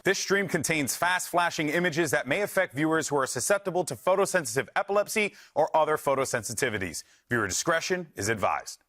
This stream contains fast-flashing images that may affect viewers who are susceptible to photosensitive epilepsy or other photosensitivities. Viewer discretion is advised.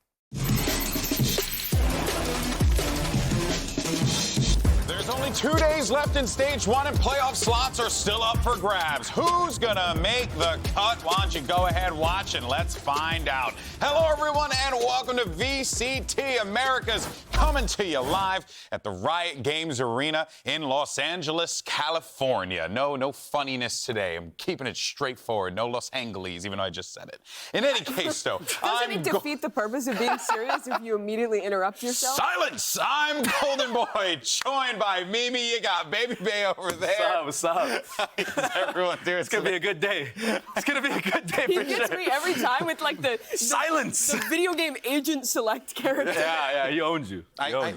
There's only 2 days left in Stage 1 and playoff slots are still up for grabs. Who's gonna make the cut? Why don't you go ahead, watch, and let's find out. Hello, everyone, and welcome to VCT Americas, coming to you live at the Riot Games Arena in Los Angeles, California. No funniness today. I'm keeping it straightforward. No Los Angeles, even though I just said it. In any case, though, doesn't it defeat the purpose of being serious if you immediately interrupt yourself? Silence! I'm Golden Boy, joined by Mimi. You got Baby Bay over there. What's up? How's everyone doing? It's gonna be a good day. It's gonna be a good day for sure. He gets me every time with like the silence. The video game agent select character. Yeah, he owns you.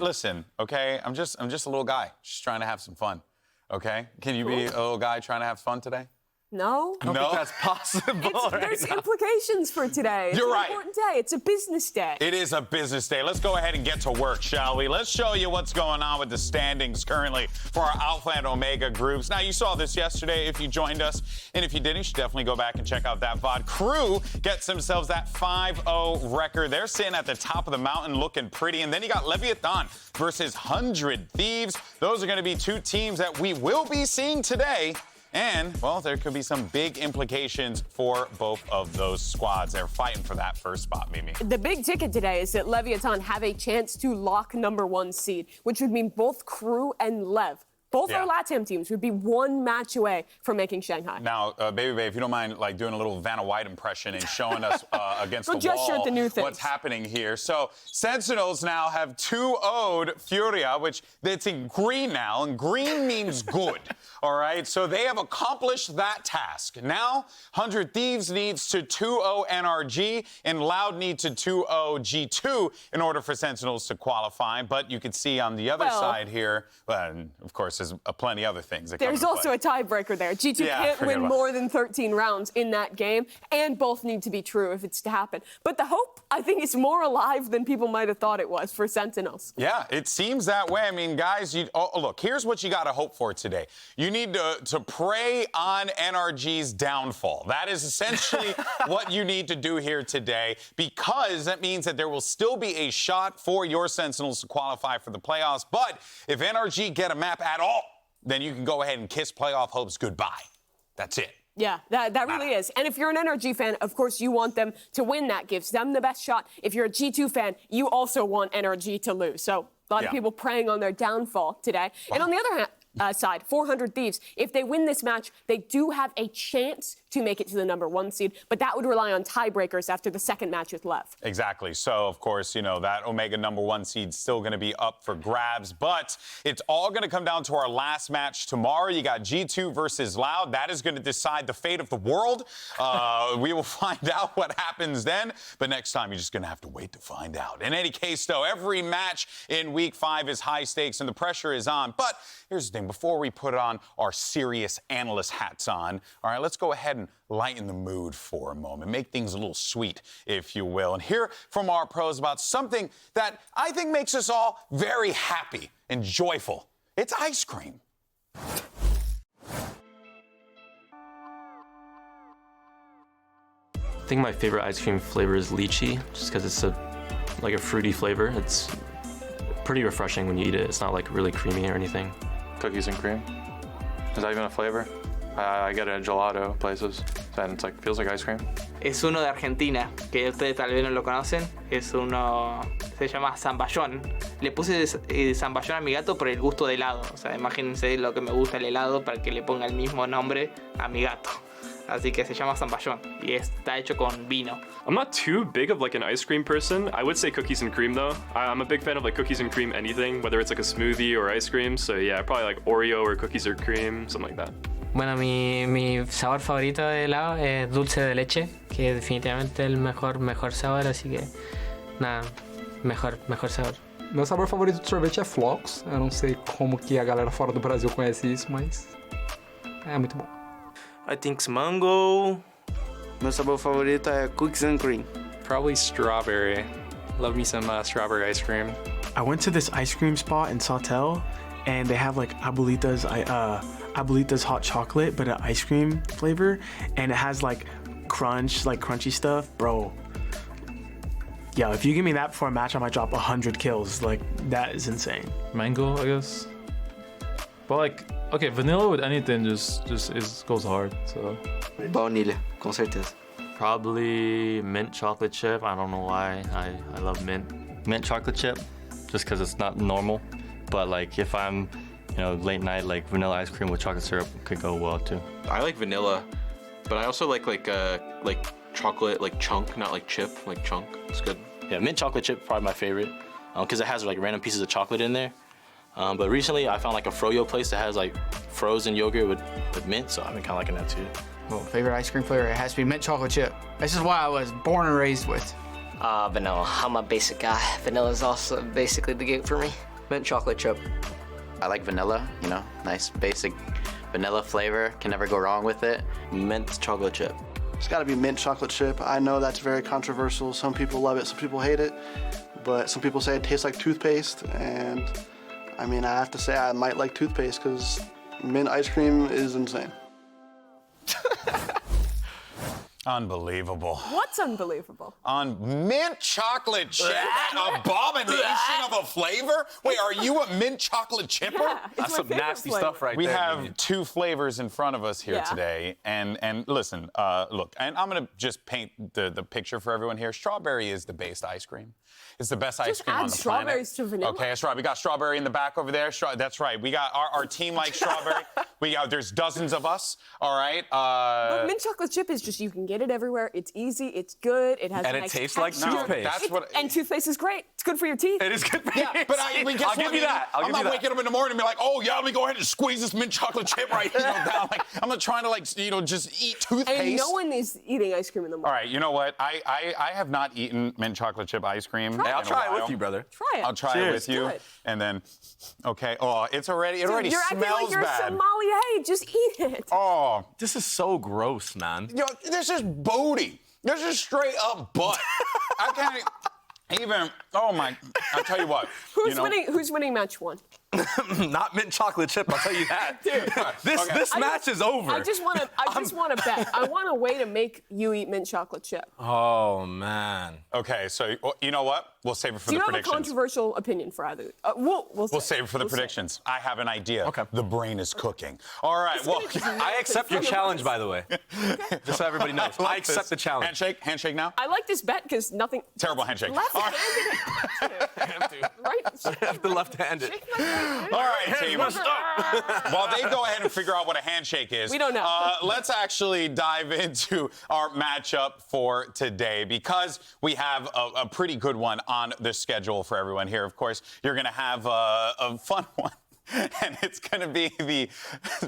Listen, okay. I'm just a little guy, just trying to have some fun. Okay? Can you be a little guy trying to have fun today? No. I don't think that's possible. There's implications for today. You're right. It's an important day. It's a business day. It is a business day. Let's go ahead and get to work, shall we? Let's show you what's going on with the standings currently for our Alpha and Omega groups. Now, you saw this yesterday if you joined us, and if you didn't, you should definitely go back and check out that VOD. Crew gets themselves that 5-0 record. They're sitting at the top of the mountain looking pretty, and then you got Leviathan versus 100 Thieves. Those are going to be two teams that we will be seeing today. And, well, there could be some big implications for both of those squads. They're fighting for that first spot, Mimi. The big ticket today is that Leviathan have a chance to lock #1 seed, which would mean both Crew and Lev. Both our LATAM teams would be one match away from making Shanghai. Now, Baby Bay, if you don't mind, like doing a little Vanna White impression and showing us against the wall the new what's happening here. So, Sentinels now have 2-0'd Furia, which it's in green now, and green means good. All right, so they have accomplished that task. Now, 100 Thieves needs to 2-0 NRG, and Loud needs to 2-0 G2 in order for Sentinels to qualify. But you can see on the other side here, and of course, there's plenty other things that There's also a tiebreaker there. G2 can't win more than 13 rounds in that game, and both need to be true if it's to happen. But the hope, I think, is more alive than people might have thought it was for Sentinels. Yeah, it seems that way. I mean, guys, look, here's what you got to hope for today. You need to pray on NRG's downfall. That is essentially what you need to do here today, because that means that there will still be a shot for your Sentinels to qualify for the playoffs. But if NRG get a map at all, then you can go ahead and kiss playoff hopes goodbye. That's it. Yeah, that really is. And if you're an NRG fan, of course, you want them to win. That gives them the best shot. If you're a G2 fan, you also want NRG to lose. So a lot of people praying on their downfall today. Wow. And on the other hand, side, 400 Thieves, if they win this match, they do have a chance to make it to the #1 seed, but that would rely on tiebreakers after the second match with Lev. Exactly. So, of course, you know, that Omega #1 seed's still going to be up for grabs, but it's all going to come down to our last match tomorrow. You got G2 versus Loud. That is going to decide the fate of the world. We will find out what happens then, but next time you're just going to have to wait to find out. In any case, though, every match in Week 5 is high stakes and the pressure is on. But here's the thing. Before we put on our serious analyst hats on, all right, let's go ahead and lighten the mood for a moment. Make things a little sweet, if you will, and hear from our pros about something that I think makes us all very happy and joyful. It's ice cream. I think my favorite ice cream flavor is lychee, just because it's like a fruity flavor. It's pretty refreshing when you eat it. It's not like really creamy or anything. Cookies and cream. Is that even a flavor? I get it at gelato places, and it's like feels like ice cream. Es uno de Argentina, que ustedes tal vez no lo conocen. Es uno, se llama zamballón. Le puse zamballón a mi gato por el gusto de helado. O sea, imagínense lo que me gusta el helado para que le ponga el mismo nombre a mi gato. Así que se llama zamballón y está hecho con vino. I'm not too big of like an ice cream person. I would say cookies and cream though. I'm a big fan of like cookies and cream anything, whether it's like a smoothie or ice cream. So yeah, probably like Oreo or cookies or cream, something like that. Bueno, mi sabor favorito de helado es dulce de leche, que es definitivamente el mejor sabor, así que nada, mejor sabor. Meu sabor favorito de sorvete é flocos. Eu não sei como que a galera fora do Brasil conhece isso, mas é muito bom. I think it's mango. Meu sabor favorito é cookies and cream. Probably strawberry. Love me some strawberry ice cream. I went to this ice cream spot in Sawtell, and they have like abuelita's hot chocolate, but an ice cream flavor, and it has like crunchy stuff, bro. Yeah, if you give me that before a match, I might drop 100 kills. Like, that is insane. Mango, I guess. But like, okay, vanilla with anything just goes hard. So. Baunilha, com certeza. Probably mint chocolate chip. I don't know why. I love mint. Mint chocolate chip, just because it's not normal. But like, if I'm, late night, like vanilla ice cream with chocolate syrup could go well too. I like vanilla, but I also like chocolate, like chunk, not like chip, like chunk. It's good. Yeah, mint chocolate chip probably my favorite, because it has like random pieces of chocolate in there. But recently I found like a froyo place that has like frozen yogurt with mint, so I've been kind of liking that too. Well, favorite ice cream flavor, it has to be mint chocolate chip. This is what I was born and raised with. Vanilla. I'm a basic guy. Vanilla is also basically the gate for me. Mint chocolate chip. I like vanilla, nice basic vanilla flavor. Can never go wrong with it. Mint chocolate chip. It's gotta be mint chocolate chip. I know that's very controversial. Some people love it, some people hate it. But some people say it tastes like toothpaste, and I mean, I have to say I might like toothpaste because mint ice cream is insane. Unbelievable. What's unbelievable? On mint chocolate chip, that abomination of a flavor? Wait, are you a mint chocolate chipper? Yeah, That's some nasty stuff right we there. We have two flavors in front of us here today. And listen, look, and I'm going to just paint the picture for everyone here. Strawberry is the base ice cream. It's the best ice cream on the planet. Just add strawberries to vanilla. Okay, that's right. We got strawberry in the back over there. That's right. We got our team likes strawberry. There's dozens of us. All right. But mint chocolate chip is just, you can get it everywhere. It's easy. It's good. It has and a it nice tastes texture. like toothpaste. And toothpaste is great. It's good for your teeth. It is good for your teeth. But I'll give you that. I'm not waking up in the morning and be like, oh yeah, let me go ahead and squeeze this mint chocolate chip right down. Like, I'm not trying to just eat toothpaste. And no one is eating ice cream in the morning. All right, you know what? I have not eaten mint chocolate chip ice cream. Hey, I'll try it with you, brother. Try it. I'll try it with you. And then, okay. Oh, it already You're smells acting like you're bad. sommelier. Just eat it. Oh, this is so gross, man. This is booty. This is straight up butt. I can't even. Oh my! I'll tell you what. Who's winning match one? Not mint chocolate chip, I'll tell you that. Dude, this match is over. I just want to bet. I want a way to make you eat mint chocolate chip. Oh man. Okay, so you know what? We'll save it for Do the you predictions. have a controversial opinion for either? We'll save it for the predictions. I have an idea. Okay. The brain is cooking. All right. Well, I accept your challenge, by the way. Okay. Just so everybody knows. I accept the challenge. Handshake now. I like this bet because nothing. Terrible handshake. Left-handed. Right. The left-handed. All right, team. While they go ahead and figure out what a handshake is, we don't know. Let's actually dive into our matchup for today because we have a pretty good one on the schedule for everyone here. Of course, you're going to have a fun one. And it's going to be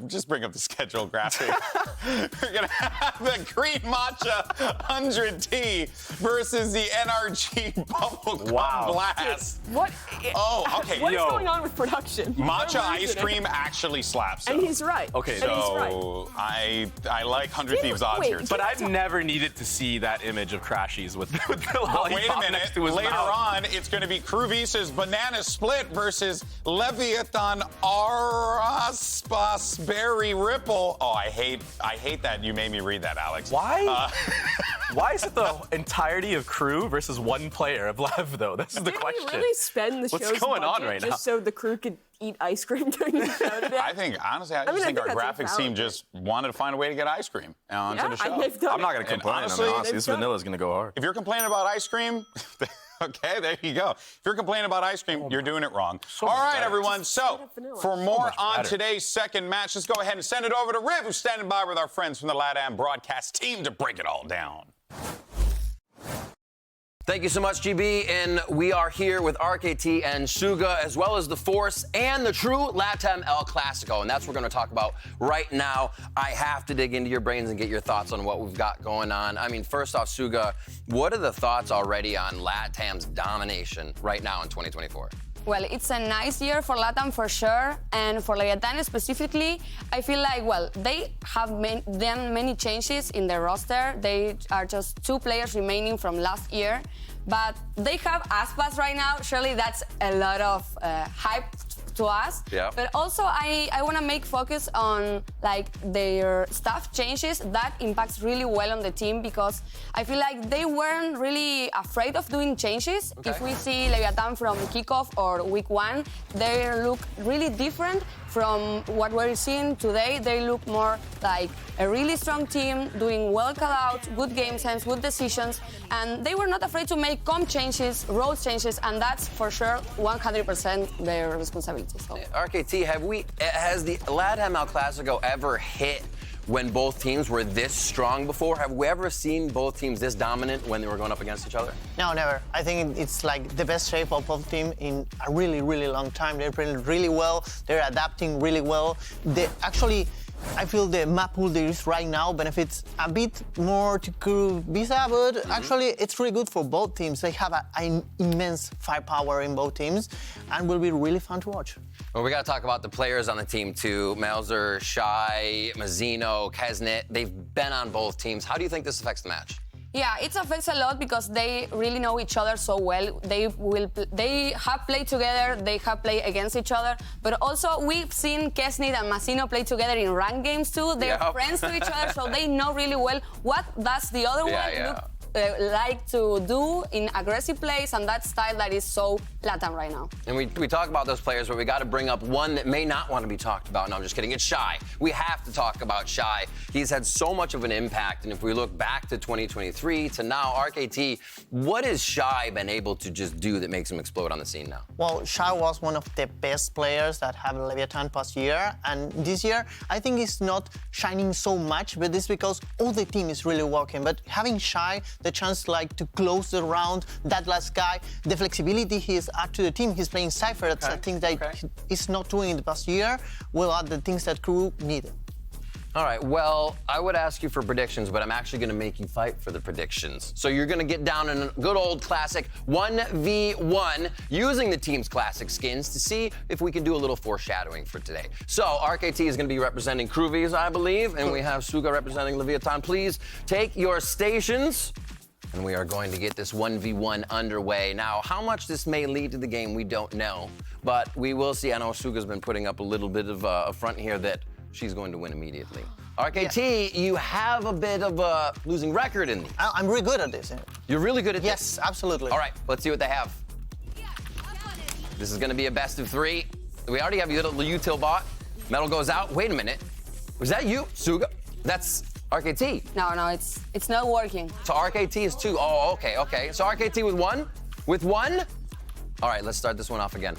just bring up the schedule graphic. We're going to have the Green Matcha 100T versus the NRG Bubblegum Blast. Dude, what? Oh, okay. What is going on with production? Matcha ice cream actually slaps. And he's right. Okay, so I like 100 Thieves odds here. But I've never needed to see that image of Crashies with the lollipop wait a minute. next to his Later mouth. on, it's going to be Cruvisa's Banana Split versus Leviathan Araspas Berry Ripple. Oh, I hate that you made me read that, Alex. Why? Why is it the entirety of crew versus one player of Lev, though? This is the question. Did we really spend the What's show's going on budget right now? just so the crew could eat ice cream during the show today? I think, honestly, I think our graphics team just wanted to find a way to get ice cream onto the show. I'm not going to complain. Honestly, This vanilla is going to go hard. If you're complaining about ice cream, okay, there you go. If you're complaining about ice cream, you're doing it wrong. All right, everyone. So, for more on today's second match, let's go ahead and send it over to Riv, who's standing by with our friends from the LATAM broadcast team to break it all down. Thank you so much, GB. And we are here with RKT and Suga, as well as the Force and the true LATAM El Clasico. And that's what we're going to talk about right now. I have to dig into your brains and get your thoughts on what we've got going on. I mean, first off, Suga, what are the thoughts already on LATAM's domination right now in 2024? Well, it's a nice year for LATAM for sure, and for Leviathan specifically, I feel like, well, they have done many changes in their roster. They are just 2 players remaining from last year, but they have Aspas right now. Surely that's a lot of hype to us. Yeah. But also, I want to make focus on like their staff changes that impacts really well on the team because I feel like they weren't really afraid of doing changes. Okay. If we see LATAM from Kickoff or Week 1, they look really different from what we're seeing today. They look more like a really strong team, doing well call-outs, good game sense, good decisions, and they were not afraid to make comp changes, roles changes, and that's for sure 100% their responsibility. So. RKT, has the LATAM El Clasico ever hit when both teams were this strong before? Have we ever seen both teams this dominant when they were going up against each other? No, never. I think it's like the best shape of both teams in a really, really long time. They're playing really well. They're adapting really well. Actually, I feel the map pool there is right now benefits a bit more to Crew Visa, but actually it's really good for both teams. They have an immense firepower in both teams and will be really fun to watch. Well, we got to talk about the players on the team too. Melzer, Shai, Mazzino, Kesnet, they've been on both teams. How do you think this affects the match? Yeah, it affects a lot because they really know each other so well. They have played together, they have played against each other, but also we've seen Kesnit and Mazzino play together in ranked games too. They're friends to each other, so they know really well what does the other one like to do in aggressive plays, and that style that is so LATAM right now. And we talk about those players, but we got to bring up one that may not want to be talked about. No, I'm just kidding. It's Shai. We have to talk about Shai. He's had so much of an impact, and if we look back to 2023 to now, RKT, what has Shai been able to just do that makes him explode on the scene now? Well, Shai was one of the best players that have Leviathan past year, and this year I think he's not shining so much, but it's because all the team is really working. But having Shai, the chance like to close the round, that last guy, the flexibility he is add to the team. He's playing Cypher. That's a thing that he's not doing in the past year. Will add the things that Crew needed. All right, well, I would ask you for predictions, but I'm actually going to make you fight for the predictions. So you're going to get down in a good old classic 1v1 using the team's classic skins to see if we can do a little foreshadowing for today. So RKT is going to be representing Crew Visa, I believe, and we have Suga representing Leviathan. Please take your stations. And we are going to get this 1v1 underway. Now, how much this may lead to the game, we don't know. But we will see. I know Suga's been putting up a little bit of a front here that she's going to win immediately. RKT, you have a bit of a losing record in these. I'm really good at this. You're really good at this? Yes, absolutely. All right, let's see what they have. This is going to be a best of 3. We already have the util bot. Metal goes out. Wait a minute. Was that you, Suga? That's RKT. No, it's not working. So RKT is 2. Oh, okay. So RKT with 1? With 1? All right, let's start this one off again.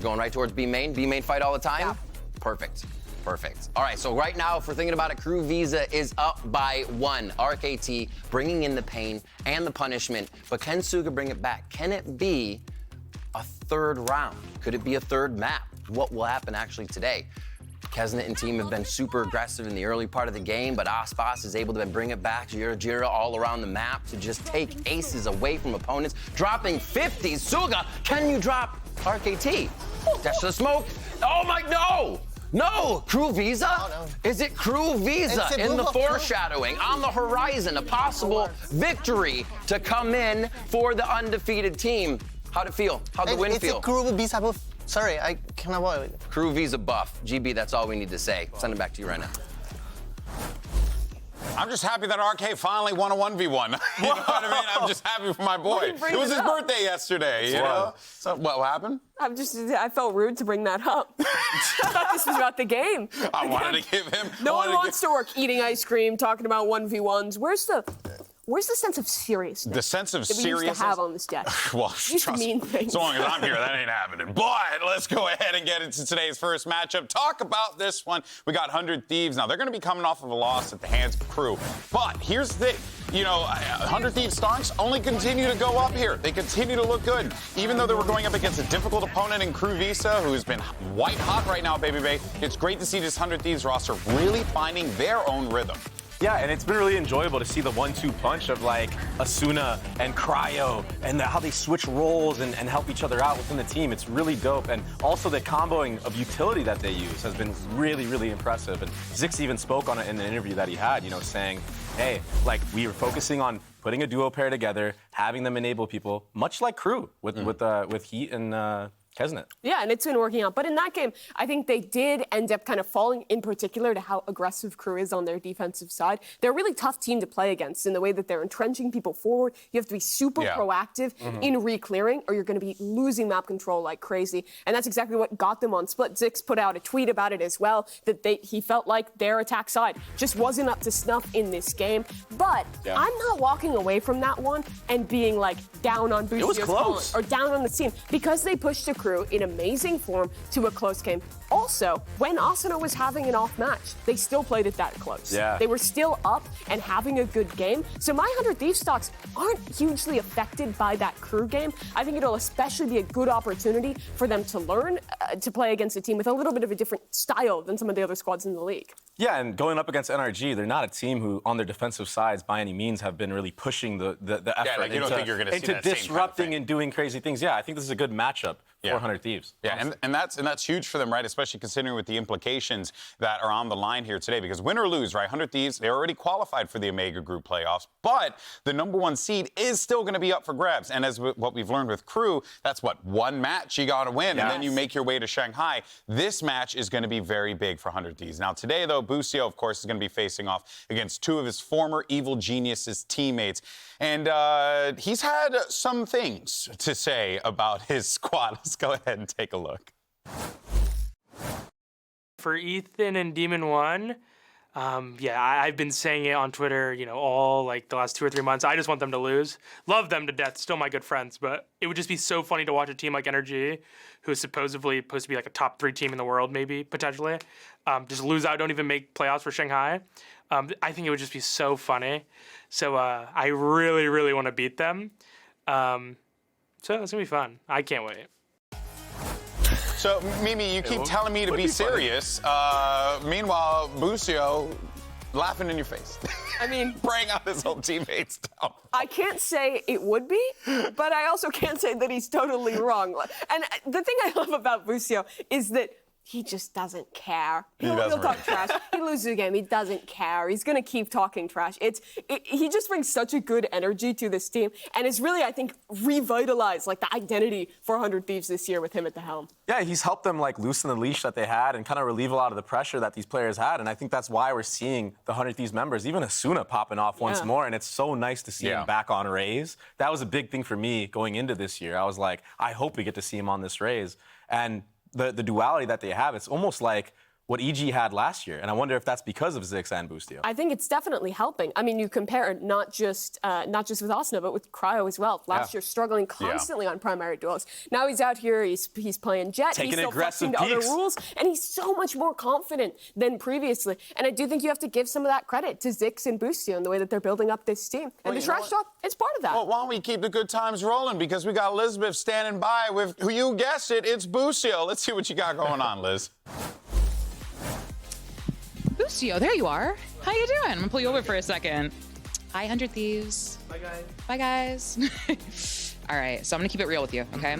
Going right towards B main. B main fight all the time? Yeah. Perfect. All right, so right now, if we're thinking about it, Crew Visa is up by 1. RKT bringing in the pain and the punishment. But can Suga bring it back? Can it be a third round? Could it be a third map? What will happen actually today? Kesnet and team have been super aggressive in the early part of the game, but Aspas is able to bring it back. Jira all around the map to just take aces away from opponents, dropping 50s. Suga, can you drop RKT? Dash to the smoke. Oh my, no! Crew Visa? Oh, no. Is it Crew Visa in the foreshadowing? On the horizon, a possible victory to come in for the undefeated team. How'd it feel? How'd the win feel? It's a Crew Visa buff. Sorry, I can avoid it. Crew Visa buff. GB, that's all we need to say. Send it back to you right now. I'm just happy that RK finally won a 1v1. You know what I mean? I'm just happy for my boy. It was his birthday yesterday, you know? So what happened? I felt rude to bring that up. I thought this was about the game. I wanted to give him... No one wants to work eating ice cream, talking about 1v1s. Where's the sense of seriousness? The sense of that we seriousness? used to have on this desk. Well, used to mean things. So long as I'm here, that ain't happening. But let's go ahead and get into today's first matchup. Talk about this one. We got 100 Thieves. Now, they're going to be coming off of a loss at the hands of Crew. But here's the thing. You know, 100 Thieves Starks only continue to go up here. They continue to look good. Even though they were going up against a difficult opponent in Crew Visa, who's been white hot right now, Baby Bay, it's great to see this 100 Thieves roster really finding their own rhythm. Yeah, and it's been really enjoyable to see the 1-2 punch of like Asuna and Cryo and how they switch roles and help each other out within the team. It's really dope. And also the comboing of utility that they use has been really, really impressive. And Zix even spoke on it in the interview that he had, you know, saying, hey, like we were focusing on putting a duo pair together, having them enable people, much like Crew with Heat and hasn't it? Yeah, and it's been working out. But in that game, I think they did end up kind of falling in particular to how aggressive Crew is on their defensive side. They're a really tough team to play against in the way that they're entrenching people forward. You have to be super proactive in re-clearing, or you're going to be losing map control like crazy. And that's exactly what got them on split. Zix put out a tweet about it as well, that he felt like their attack side just wasn't up to snuff in this game. But I'm not walking away from that one and being like down on Bussio's talent or down on the team, because they pushed the Crew in amazing form to a close game. Also, when Asuna was having an off match, they still played it that close. Yeah. They were still up and having a good game. So my 100 Thieves stocks aren't hugely affected by that Crew game. I think it'll especially be a good opportunity for them to learn to play against a team with a little bit of a different style than some of the other squads in the league. Yeah, and going up against NRG, they're not a team who, on their defensive sides, by any means, have been really pushing the effort like you don't think you're gonna see into that same disrupting kind of and doing crazy things. Yeah, I think this is a good matchup for 100 Thieves. Yeah, and that's huge for them, right? Especially considering with the implications that are on the line here today. Because win or lose, right? 100 Thieves, they already qualified for the Omega Group playoffs, but the #1 seed is still going to be up for grabs. And as what we've learned with Crew, that's what, one match you got to win, and then you make your way to Shanghai. This match is going to be very big for 100 Thieves. Now today, though, Bussio, of course, is going to be facing off against two of his former Evil Geniuses teammates. And he's had some things to say about his squad. Let's go ahead and take a look. For Ethan and Demon One, I've been saying it on Twitter, all like the last 2 or 3 months. I just want them to lose. Love them to death, still my good friends, but it would just be so funny to watch a team like NRG, who is supposedly supposed to be like a top 3 team in the world, maybe, potentially, just lose out, don't even make playoffs for Shanghai. I think it would just be so funny. So I really, really want to beat them. So it's going to be fun. I can't wait. So, Mimi, you keep telling me to be serious. Meanwhile, Bussio laughing in your face. I mean, praying on his old teammates down. I can't say it would be, but I also can't say that he's totally wrong. And the thing I love about Bussio is that he just doesn't care. He'll talk trash. He loses a game. He doesn't care. He's going to keep talking trash. He just brings such a good energy to this team, and it's really, I think, revitalized like the identity for 100 Thieves this year with him at the helm. Yeah, he's helped them like loosen the leash that they had and kind of relieve a lot of the pressure that these players had. And I think that's why we're seeing the 100 Thieves members, even Asuna, popping off once more. And it's so nice to see him back on Raze. That was a big thing for me going into this year. I was like, I hope we get to see him on this Raze. And the duality that they have, it's almost like what EG had last year. And I wonder if that's because of Zix and Bussio. I think it's definitely helping. I mean, you compare not just with Asuna, but with Cryo as well. Last year, struggling constantly on primary duels. Now he's out here, he's playing Jet, taking he's still aggressive flexing to other rules, and he's so much more confident than previously. And I do think you have to give some of that credit to Zix and Bussio in the way that they're building up this team. And the trash talk, it's part of that. Well, why don't we keep the good times rolling? Because we got Elizabeth standing by with, who you guessed it, it's Bussio. Let's see what you got going on, Liz. Bussio, there you are. How you doing? I'm gonna pull you over for a second. Hi, 100 Thieves. Bye, guys. Bye, guys. All right, so I'm gonna keep it real with you, okay?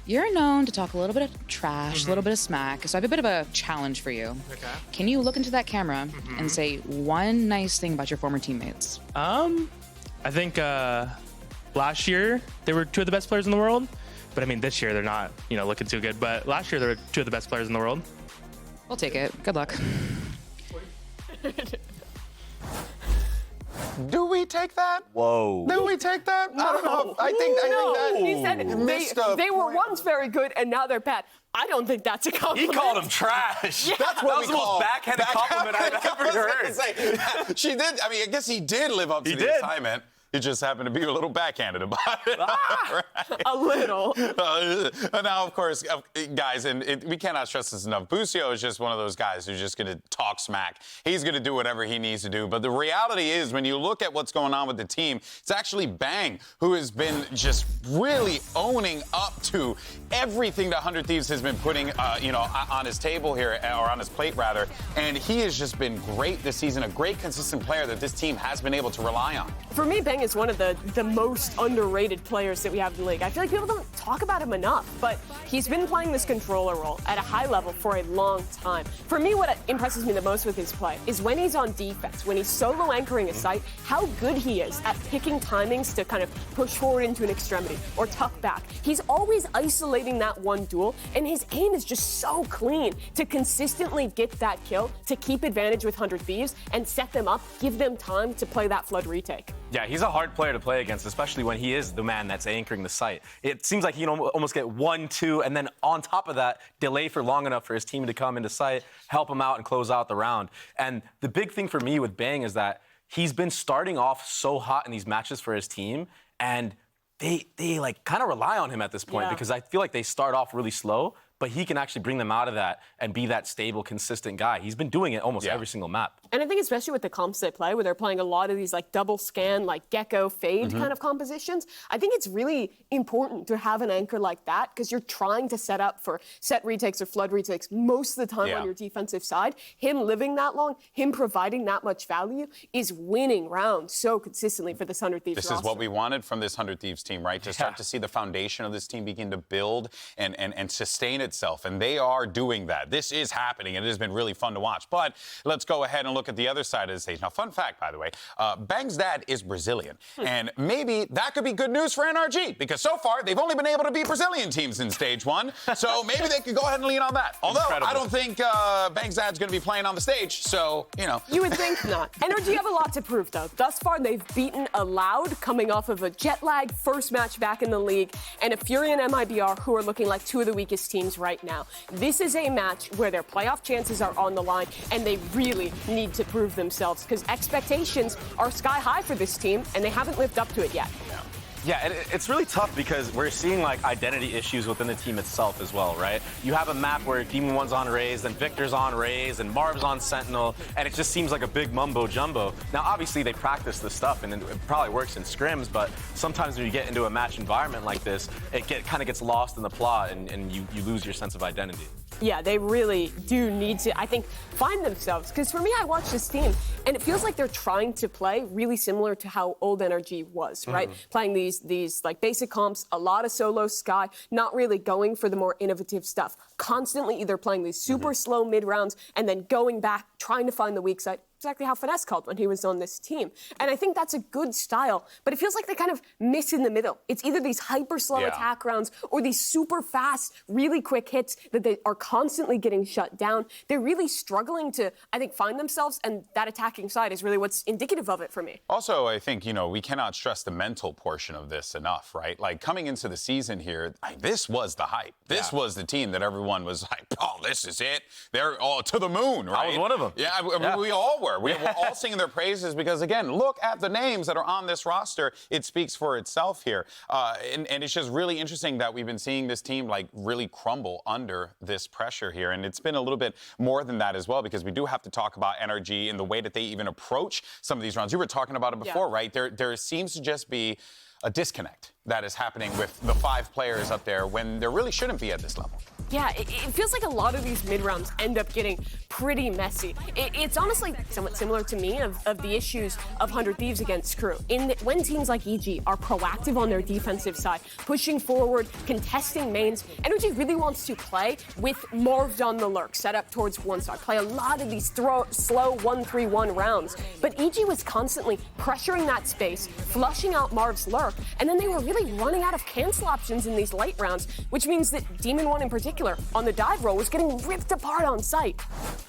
You're known to talk a little bit of trash, a little bit of smack, so I have a bit of a challenge for you. Okay. Can you look into that camera and say one nice thing about your former teammates? I think last year they were 2 of the best players in the world, but I mean this year they're not, looking too good. But last year they were 2 of the best players in the world. We'll take it. Good luck. Do we take that? Whoa. Do we take that? I don't know. I think that he said they were once very good and now they're bad. I don't think that's a compliment. He called him trash. Yeah. That's what that was the most backhanded compliment I've ever heard. She did. I mean, I guess he did live up to the assignment. He just happened to be a little backhanded about it. Right. A little. Now, of course, guys, and we cannot stress this enough, Bussio is just one of those guys who's just going to talk smack. He's going to do whatever he needs to do. But the reality is, when you look at what's going on with the team, it's actually Bang who has been just really owning up to everything that 100 Thieves has been putting, on his table here, or on his plate, rather. And he has just been great this season, a great, consistent player that this team has been able to rely on. For me, Bang is one of the most underrated players that we have in the league. I feel like people don't talk about him enough, but he's been playing this controller role at a high level for a long time. For me, what impresses me the most with his play is when he's on defense, when he's solo anchoring a site, how good he is at picking timings to kind of push forward into an extremity or tuck back. He's always isolating that one duel, and his aim is just so clean to consistently get that kill, to keep advantage with 100 Thieves, and set them up, give them time to play that flood retake. Yeah, he's a hard player to play against, especially when he is the man that's anchoring the site. It seems like he can almost get 1, 2, and then on top of that, delay for long enough for his team to come into sight, help him out, and close out the round. And the big thing for me with Bang is that he's been starting off so hot in these matches for his team, and they like kind of rely on him at this point because I feel like they start off really slow, but he can actually bring them out of that and be that stable, consistent guy. He's been doing it almost every single map. And I think especially with the comps they play, where they're playing a lot of these like double scan, like gecko fade kind of compositions, I think it's really important to have an anchor like that because you're trying to set up for set retakes or flood retakes most of the time on your defensive side. Him living that long, him providing that much value is winning rounds so consistently for this 100 Thieves This roster. is what we wanted from this 100 Thieves team, right? To start to see the foundation of this team begin to build and sustain itself. And they are doing that. This is happening, and it has been really fun to watch. But let's go ahead and look at the other side of the stage. Now, fun fact, by the way, Bang's dad is Brazilian. And maybe that could be good news for NRG, because so far, they've only been able to beat Brazilian teams in stage 1. So maybe they could go ahead and lean on that. Although, I don't think Bang's dad's going to be playing on the stage. So, you know. You would think not. NRG have a lot to prove, though. Thus far, they've beaten a Loud, coming off of a jet lag first match back in the league, and a Fury and MIBR, who are looking like two of the weakest teams right now. This is a match where their playoff chances are on the line, and they really need to prove themselves because expectations are sky high for this team, and they haven't lived up to it yet. Yeah, it's really tough because we're seeing like identity issues within the team itself as well, right? You have a map where Demon One's on Raze, then Victor's on Raze, and Marv's on Sentinel, and it just seems like a big mumbo jumbo. Now, obviously, they practice this stuff, and it probably works in scrims, but sometimes when you get into a match environment like this, it kind of gets lost in the plot, and you lose your sense of identity. Yeah, they really do need to, I think, find themselves. Because for me, I watch this team, and it feels like they're trying to play really similar to how old NRG was, right? Playing these like basic comps, a lot of solo Sky, not really going for the more innovative stuff. Constantly either playing these super slow mid rounds and then going back, trying to find the weak side. Exactly how Finesse called when he was on this team. And I think that's a good style, but it feels like they kind of miss in the middle. It's either these hyper slow attack rounds or these super fast, really quick hits that they are constantly getting shut down. They're really struggling to, I think, find themselves, and that attacking side is really what's indicative of it for me. Also, I think, you know, we cannot stress the mental portion of this enough, right? Like, coming into the season here, this was the hype. This was the team that everyone was like, oh, this is it. They're all to the moon, right? I was one of them. Yeah, we all were. We were all singing their praises because, again, look at the names that are on this roster. It speaks for itself here. And it's just really interesting that we've been seeing this team, like, really crumble under this pressure here. And it's been a little bit more than that as well, because we do have to talk about NRG and the way that they even approach some of these rounds. You were talking about it before, right? There seems to just be a disconnect that is happening with the 5 players up there when there really shouldn't be at this level. Yeah, it feels like a lot of these mid-rounds end up getting pretty messy. It's honestly somewhat similar to me of the issues of 100 Thieves against Crew. When teams like EG are proactive on their defensive side, pushing forward, contesting mains, NRG really wants to play with Marv's on the lurk, set up towards one side, play a lot of these slow 1-3-1 rounds. But EG was constantly pressuring that space, flushing out Marv's lurk, and then they were really running out of cancel options in these late rounds, which means that Demon One in particular on the dive roll was getting ripped apart on site.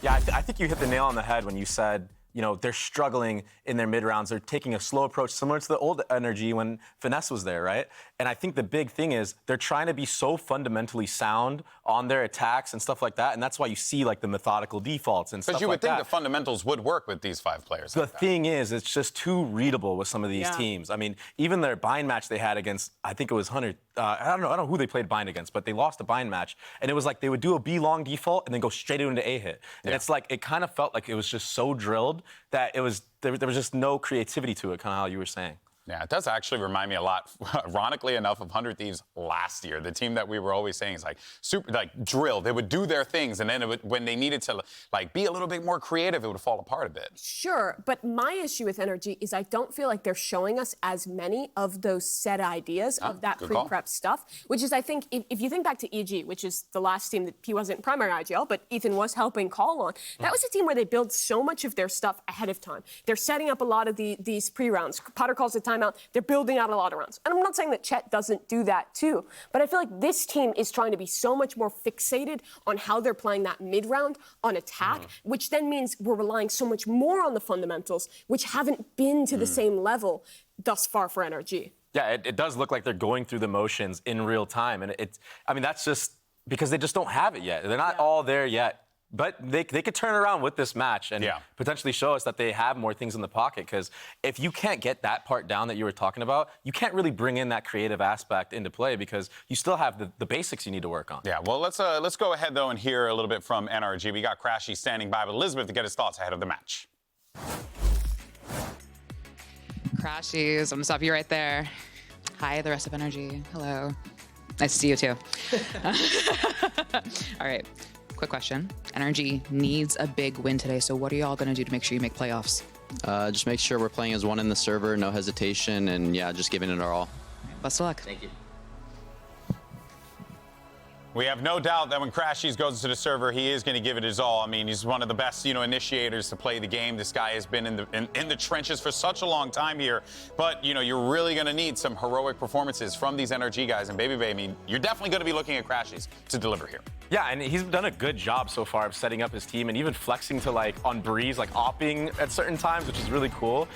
Yeah, I think you hit the nail on the head when you said, you know, they're struggling in their mid rounds. They're taking a slow approach similar to the old NRG when Finesse was there, right? And I think the big thing is they're trying to be so fundamentally sound on their attacks and stuff like that. And that's why you see like the methodical defaults and stuff like that. Because you would think the fundamentals would work with these 5 players. The thing is, it's just too readable with some of these teams. I mean, even their bind match they had against, I think it was 100, I don't know who they played bind against, but they lost a bind match. And it was like they would do a B long default and then go straight into A hit. And it's like, it kind of felt like it was just so drilled that there was just no creativity to it, kind of how you were saying. Yeah, it does actually remind me a lot, ironically enough, of 100 Thieves last year. The team that we were always saying is like super, like drill. They would do their things, and then when they needed to like be a little bit more creative, it would fall apart a bit. Sure, but my issue with NRG is I don't feel like they're showing us as many of those set ideas of that pre-prep stuff, which is, I think, if you think back to EG, which is the last team that he wasn't primary IGL, but Ethan was helping call on, that was a team where they build so much of their stuff ahead of time. They're setting up a lot of these pre-rounds. Potter calls it timeout. They're building out a lot of rounds. And I'm not saying that Chet doesn't do that too, but I feel like this team is trying to be so much more fixated on how they're playing that mid-round on attack, which then means we're relying so much more on the fundamentals, which haven't been to the same level thus far for NRG. Yeah, it does look like they're going through the motions in real time. And I mean, that's just because they just don't have it yet. They're not all there yet. But they could turn around with this match and potentially show us that they have more things in the pocket. Because if you can't get that part down that you were talking about, you can't really bring in that creative aspect into play because you still have the basics you need to work on. Yeah, well, let's go ahead, though, and hear a little bit from NRG. We got Crashy standing by with Elizabeth to get his thoughts ahead of the match. Crashies, I'm gonna stop you right there. Hi, the rest of NRG. Hello. Nice to see you too. All right. Quick question. NRG needs a big win today, so what are y'all going to do to make sure you make playoffs? Just make sure we're playing as one in the server, no hesitation, and yeah, just giving it our all. Best of luck. Thank you. We have no doubt that when Crashies goes to the server, he is going to give it his all. I mean, he's one of the best, initiators to play the game. This guy has been in the trenches for such a long time here. But, you're really going to need some heroic performances from these NRG guys. And Baby, I mean, you're definitely going to be looking at Crashies to deliver here. Yeah, and he's done a good job so far of setting up his team and even flexing to, on Breeze, opping at certain times, which is really cool.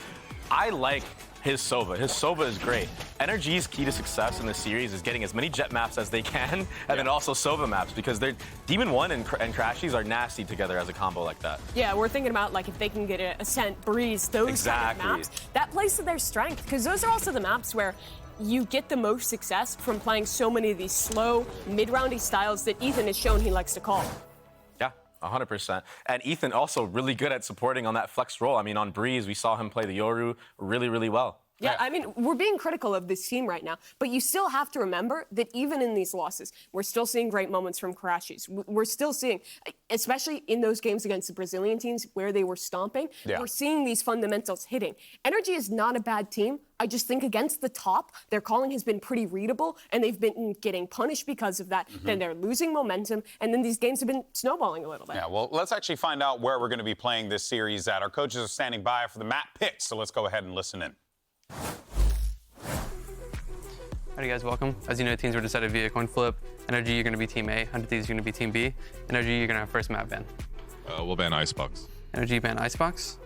I like his Sova. His Sova is great. NRG's key to success in this series is getting as many jet maps as they can, and then also Sova maps, because Demon 1 and Crashies are nasty together as a combo like that. Yeah, we're thinking about, if they can get an Ascent, Breeze, those kind of maps, that plays to their strength, because those are also the maps where you get the most success from playing so many of these slow, mid-roundy styles that Ethan has shown he likes to call. 100%. And Ethan also really good at supporting on that flex role. I mean, on Breeze, we saw him play the Yoru really, really well. Yeah, I mean, we're being critical of this team right now, but you still have to remember that even in these losses, we're still seeing great moments from Crashies. We're still seeing, especially in those games against the Brazilian teams where they were stomping, we're seeing these fundamentals hitting. NRG is not a bad team. I just think against the top, their calling has been pretty readable, and they've been getting punished because of that. Then they're losing momentum, and then these games have been snowballing a little bit. Yeah, well, let's actually find out where we're going to be playing this series at. Our coaches are standing by for the map picks, so let's go ahead and listen in. Alright guys, welcome. As you know, teams were decided via coin flip. NRG, you're going to be Team A. 100 Thieves, you're going to be Team B. NRG, you're going to have first map ban. We'll ban Icebox. NRG, ban Icebox.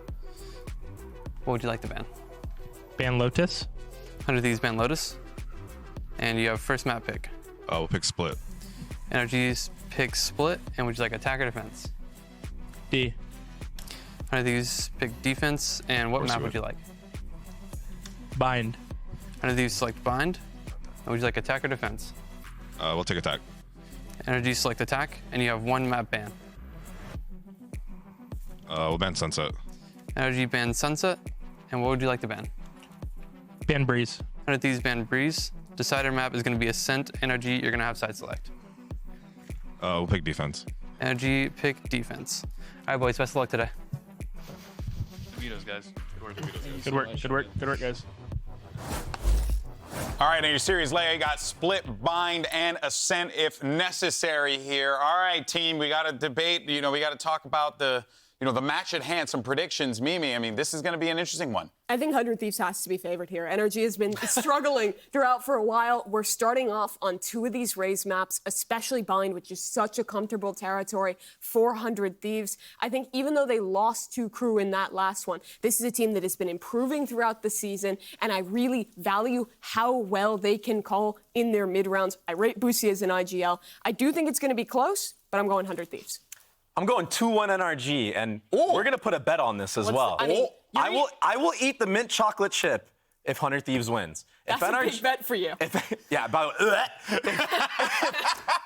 What would you like to ban? Ban Lotus. 100 Thieves, ban Lotus. And you have first map pick. We'll pick Split. NRG's pick Split. And would you like attack or defense? D. 100 Thieves, pick defense. And what map would you like? Bind. 100 Thieves, select bind. And would you like attack or defense? We'll take attack. NRG, select attack. And you have one map ban. We'll ban Sunset. NRG, ban Sunset. And what would you like to ban? Ban Breeze. 100 Thieves, ban Breeze. Decider map is going to be Ascent. NRG, you're going to have side select. We'll pick defense. NRG, pick defense. All right, boys, best of luck today. Vetoes, guys. Good work, Good work, good work, good work, guys. All right, in your series, Leia, you got Split, Bind, and Ascent if necessary here. All right, team, we got to debate. We got to talk about the match at hand, some predictions. Mimi, I mean, this is going to be an interesting one. I think 100 Thieves has to be favored here. NRG has been struggling throughout for a while. We're starting off on 2 of these raise maps, especially Bind, which is such a comfortable territory for 100 Thieves. I think even though they lost to Crew in that last one, this is a team that has been improving throughout the season, and I really value how well they can call in their mid-rounds. I rate Boosie as an IGL. I do think it's going to be close, but I'm going 100 Thieves. I'm going 2-1 NRG, and we're going to put a bet on this as well. I will eat the mint chocolate chip if 100 Thieves wins. That's a big bet for you. If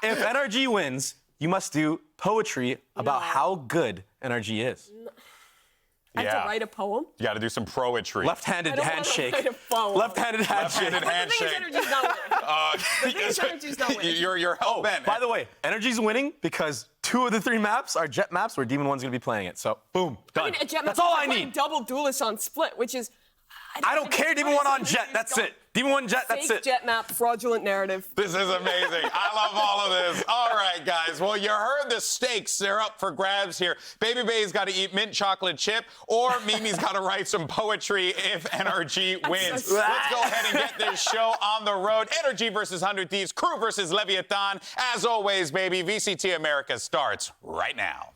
NRG wins, you must do poetry about how good NRG is. I have to write a poem. You got to do some poetry. Left-handed I don't wanna handshake. write a poem. Left-handed handshake. Left-handed handshake. Energy's not winning. The thing is Energy's not winning. You're hell-bent. By the way, Energy's winning because 2 of the 3 maps are jet maps where Demon 1's going to be playing it. So, boom, done. I mean, a jet That's map all I playing need. Double duelist on split, which is. I don't care. Demon 1 on jet. That's it. Demon 1 jet. That's Fake it. jet map, fraudulent narrative. This is amazing. I love all of this. All right, guys. Well, you heard the stakes. They're up for grabs here. Baby Bay's got to eat mint chocolate chip, or Mimi's got to write some poetry if NRG wins. Let's go ahead and get this show on the road. NRG versus 100 Thieves, Crew versus Leviathan. As always, baby, VCT Americas starts right now.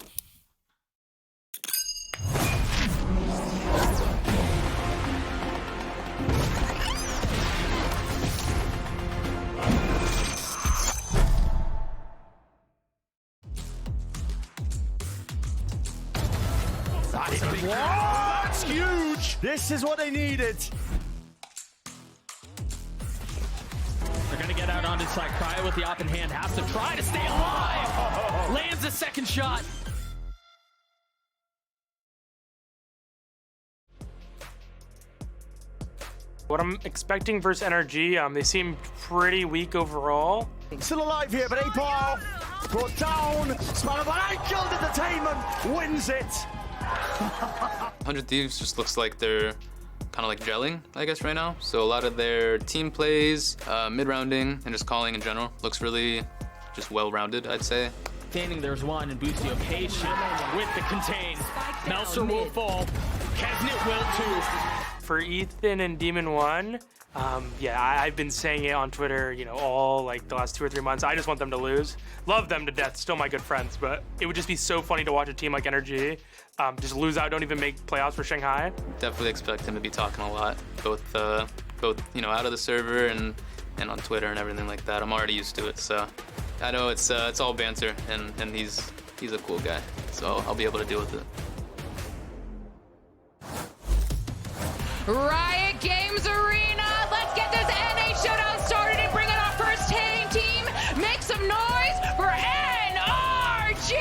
That's huge! This is what they needed. They're going to get out onto side. Cryo with the op in hand has to try to stay alive. Lands a second shot. What I'm expecting versus NRG, they seem pretty weak overall. Still alive here, but Apol brought down. Smile Ankle Entertainment wins it. 100 Thieves just looks like they're kind of like gelling, I guess, right now. So a lot of their team plays, mid-rounding, and just calling in general looks really just well-rounded, I'd say. Standing, there's one, and Bustio patient with the contain. Melser will fall. Kesnit will too. For Ethan and Demon 1, I've been saying it on Twitter, all like the last 2 or 3 months. I just want them to lose. Love them to death, still my good friends, but it would just be so funny to watch a team like NRG just lose out, don't even make playoffs for Shanghai. Definitely expect him to be talking a lot, both out of the server and on Twitter and everything like that. I'm already used to it, so I know it's all banter, and he's a cool guy, so I'll be able to deal with it. Riot Games Arena, let's get this NA showdown started and bring in our first hitting team. Make some noise for NRG!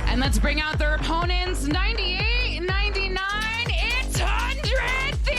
And let's bring out their opponents, 98, 99, it's 100 Thieves!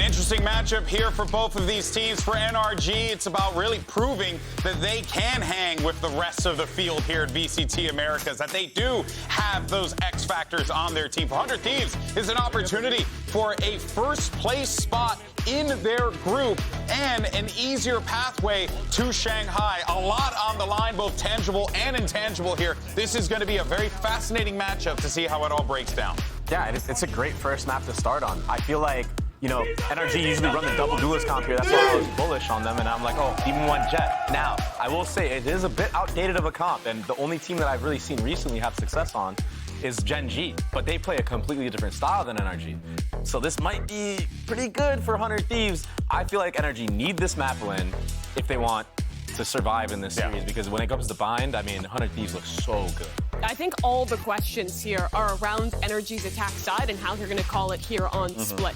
Interesting matchup here for both of these teams. For NRG, it's about really proving that they can hang with the rest of the field here at VCT Americas, that they do have those X factors on their team. For 100 Thieves is an opportunity for a first place spot in their group and an easier pathway to Shanghai. A lot on the line, both tangible and intangible here. This is going to be a very fascinating matchup to see how it all breaks down. Yeah, it's a great first map to start on. I feel like, NRG usually run the double duelist comp here. That's why I was bullish on them, and I'm like, oh, Demon 1 Jet. Now, I will say it is a bit outdated of a comp, and the only team that I've really seen recently have success on is Gen G, but they play a completely different style than NRG. So this might be pretty good for 100 Thieves. I feel like NRG need this map win if they want to survive in this series, because when it comes to bind, 100 Thieves looks so good. I think all the questions here are around NRG's attack side and how they're going to call it here on Split.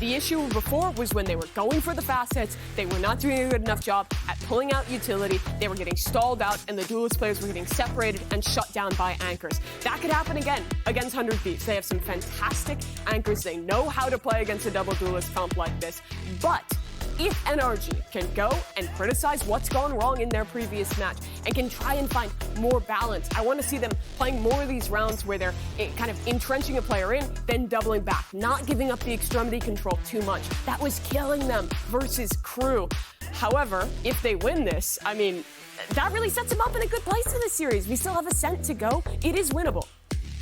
The issue before was when they were going for the fast hits, they were not doing a good enough job at pulling out utility, they were getting stalled out, and the duelist players were getting separated and shut down by anchors. That could happen again against 100 Thieves. They have some fantastic anchors. They know how to play against a double duelist comp like this. But if NRG can go and criticize what's gone wrong in their previous match and can try and find more balance, I want to see them playing more of these rounds where they're kind of entrenching a player in, then doubling back, not giving up the extremity control too much. That was killing them versus Crew. However, if they win this, I mean, that really sets them up in a good place in this series. We still have a cent to go. It is winnable.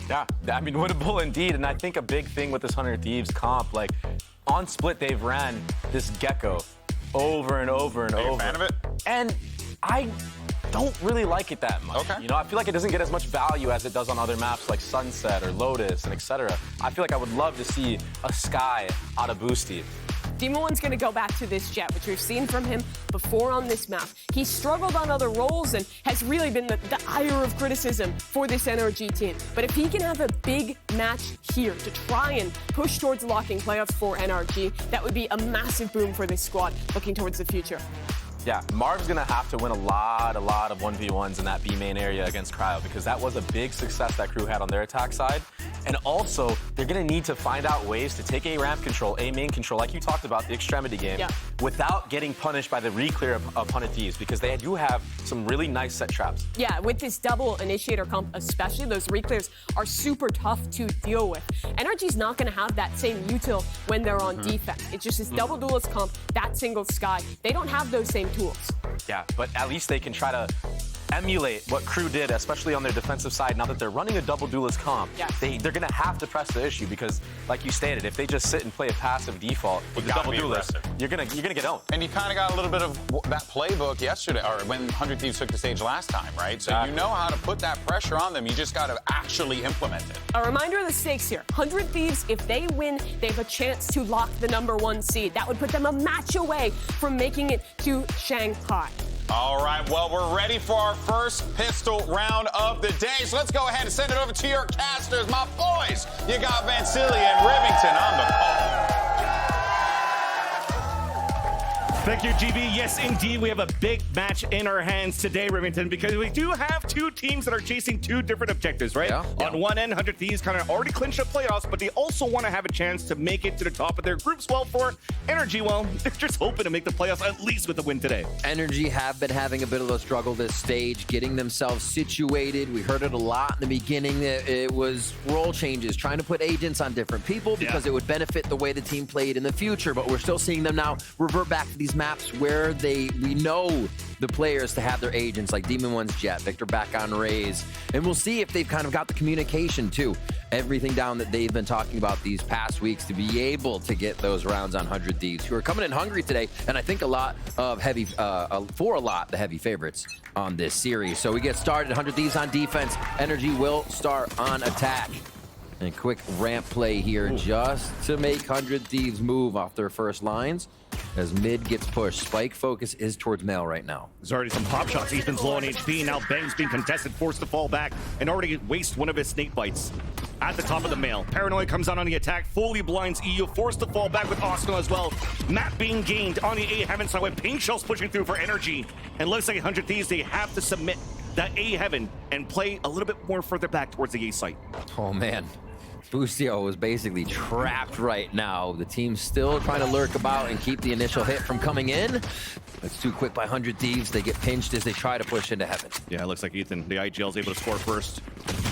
Yeah, I mean, winnable indeed. And I think a big thing with this 100 Thieves comp, like, on Split, they've ran this Gecko over and over and over. Are you a fan of it? And I don't really like it that much. Okay. You know, I feel like it doesn't get as much value as it does on other maps like Sunset or Lotus and etc. I feel like I would love to see a Sky out of Boosty. Demon One's going to go back to this Jet, which we've seen from him before on this map. He struggled on other roles and has really been the ire of criticism for this NRG team. But if he can have a big match here to try and push towards locking playoffs for NRG, that would be a massive boom for this squad looking towards the future. Yeah, Marv's gonna have to win a lot of 1v1s in that B main area against Cryo because that was a big success that Crew had on their attack side. And also, they're gonna need to find out ways to take A ramp control, A main control, like you talked about, the extremity game, without getting punished by the re-clear of 100 Thieves because they do have some really nice set traps. Yeah, with this double initiator comp especially, those re-clears are super tough to deal with. NRG's not gonna have that same util when they're on defense. It's just this double duelist comp, that single Sky. They don't have those same tools. Yeah, but at least they can try to emulate what Crew did, especially on their defensive side. Now that they're running a double duelist comp, they're going to have to press the issue because, like you stated, if they just sit and play a passive default with the double duelist, you're gonna get owned. And you kind of got a little bit of that playbook yesterday, or when 100 Thieves took the stage last time, right? So you know how to put that pressure on them. You just got to actually implement it. A reminder of the stakes here. 100 Thieves, if they win, they have a chance to lock the #1 seed. That would put them a match away from making it to Shanghai. All right, well, we're ready for our first pistol round of the day. So let's go ahead and send it over to your casters, my boys. You got Vancilli and Rivington on the call. Thank you, GB. Yes, indeed, we have a big match in our hands today, Rivington, because we do have two teams that are chasing two different objectives, right? On one end, 100 Thieves kind of already clinched the playoffs, but they also want to have a chance to make it to the top of their groups. Well, for NRG, well, they're just hoping to make the playoffs at least with a win today. NRG have been having a bit of a struggle this stage, getting themselves situated. We heard it a lot in the beginning. It was role changes, trying to put agents on different people because it would benefit the way the team played in the future, but we're still seeing them now revert back to these maps where we know the players to have their agents, like Demon One's Jet, Victor back on Raze, and we'll see if they've kind of got the communication too. Everything down that they've been talking about these past weeks to be able to get those rounds on 100 Thieves, who are coming in hungry today, and I think a lot of the heavy favorites on this series. So we get started, 100 Thieves on defense, NRG will start on attack. And a quick ramp play here just to make 100 Thieves move off their first lines as mid gets pushed. Spike focus is towards Male right now. There's already some pop shots. Ethan's low on HP. Now Bang's being contested, forced to fall back, and already waste one of his snake bites. At the top of the Male. Paranoid comes out on the attack, fully blinds EU, forced to fall back with Arsenal as well. Map being gained on the A Heaven side with Pink Shells pushing through for NRG. And looks like 100 Thieves, they have to submit that A Heaven and play a little bit more further back towards the A site. Oh man. Boostio was basically trapped right now. The team's still trying to lurk about and keep the initial hit from coming in. It's too quick by 100 Thieves. They get pinched as they try to push into Heaven. Yeah, it looks like Ethan, the IGL, is able to score first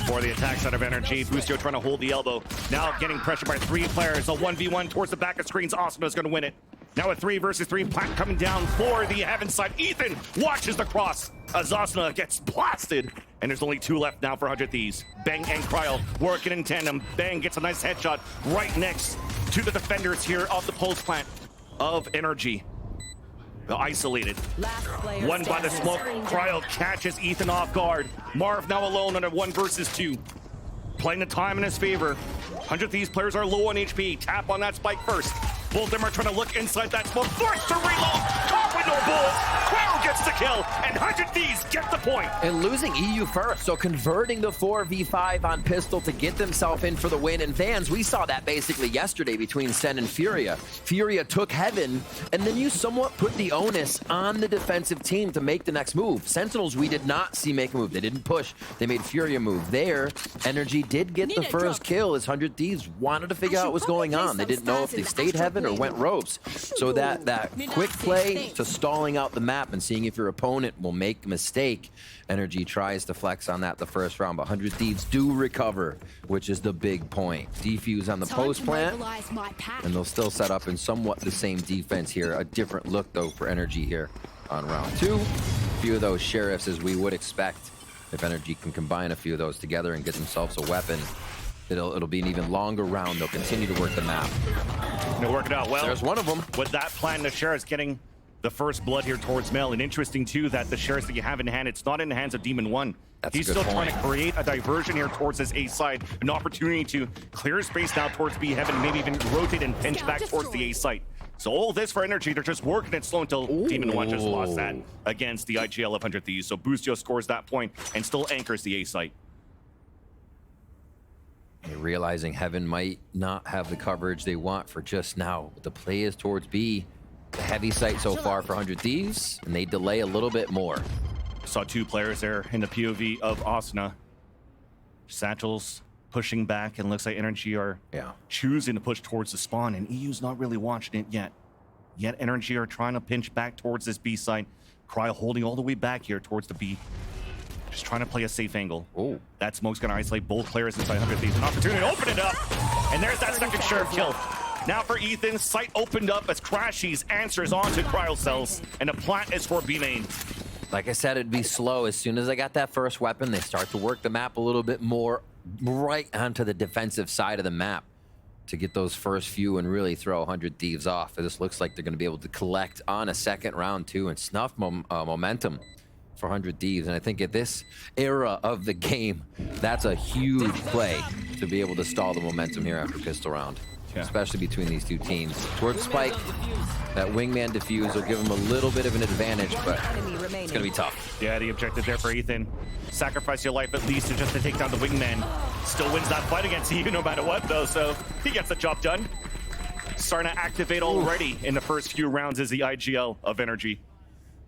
for the attacks out of NRG. Boostio trying to hold the elbow. Now getting pressure by 3 players. A 1v1 towards the back of screens. Asuna is going to win it. Now a 3 versus 3 pack coming down for the Heaven side. Ethan watches the cross as Asuna gets blasted. And there's only 2 left now for 100 Thieves. Bang and Cryo working in tandem. Bang gets a nice headshot right next to the defenders here of the post plant of NRG. They're isolated. One by the smoke. Cryo catches Ethan off guard. Marv now alone on a 1 versus 2. Playing the time in his favor. 100 Thieves players are low on HP. Tap on that spike first. Both of them are trying to look inside that smoke. Forced to reload. Caught signal bullet. Cryo gets the kill, and 100 Thieves get the point. And losing EU first, so converting the 4v5 on Pistol to get themselves in for the win. And fans, we saw that basically yesterday between Sen and Furia. Furia took Heaven, and then you somewhat put the onus on the defensive team to make the next move. Sentinels, we did not see make a move. They didn't push. They made Furia move. There, NRG did get the first kill as 100 Thieves wanted to figure out what was going on. They didn't know if they stayed Heaven or went ropes. So that quick play to stalling out the map and seeing if your opponent will make a mistake. NRG tries to flex on that the first round, but 100 Thieves do recover, which is the big point. Defuse on the post plant, and they'll still set up in somewhat the same defense here. A different look, though, for NRG here on round 2. A few of those sheriffs, as we would expect. If NRG can combine a few of those together and get themselves a weapon, it'll be an even longer round. They'll continue to work the map. They're working out well. There's one of them. With that plan, the Sheriff's getting the first blood here towards Mel. And interesting, too, that the Sheriffs that you have in hand, it's not in the hands of Demon 1. He's still trying to create a diversion here towards this A side. An opportunity to clear space now towards B Heaven, maybe even rotate and pinch back towards the A site. So all this for NRG, they're just working it slow until Demon 1 just lost that against the IGL of 100 Thieves. So Boostio scores that point and still anchors the A site. They're realizing Heaven might not have the coverage they want for just now. The play is towards B. The heavy site so far for 100 Thieves, and they delay a little bit more. Saw 2 players there in the POV of Asuna. Satchels pushing back, and looks like NRG are choosing to push towards the spawn, and EU's not really watching it yet. Yet NRG are trying to pinch back towards this B side. Cryo holding all the way back here towards the B. Just trying to play a safe angle. Oh, that smoke's going to isolate both players inside 100 Thieves. An opportunity to open it up, and there's that second sheriff kill. Now for Ethan, sight opened up as Crashies answers on to Cryo Cells, and the plant is for B main. Like I said, it'd be slow. As soon as I got that first weapon, they start to work the map a little bit more right onto the defensive side of the map to get those first few and really throw 100 Thieves off. This looks like they're going to be able to collect on a second round too and snuff momentum for 100 Thieves. And I think at this era of the game, that's a huge play to be able to stall the momentum here after pistol round. Especially between these two teams. Towards Spike, that wingman defuse will give him a little bit of an advantage, but it's going to be tough. Yeah, the objective there for Ethan. Sacrifice your life at least just to take down the wingman. Still wins that fight against EU no matter what, though, so he gets the job done. Starting to activate already in the first few rounds is the IGL of NRG.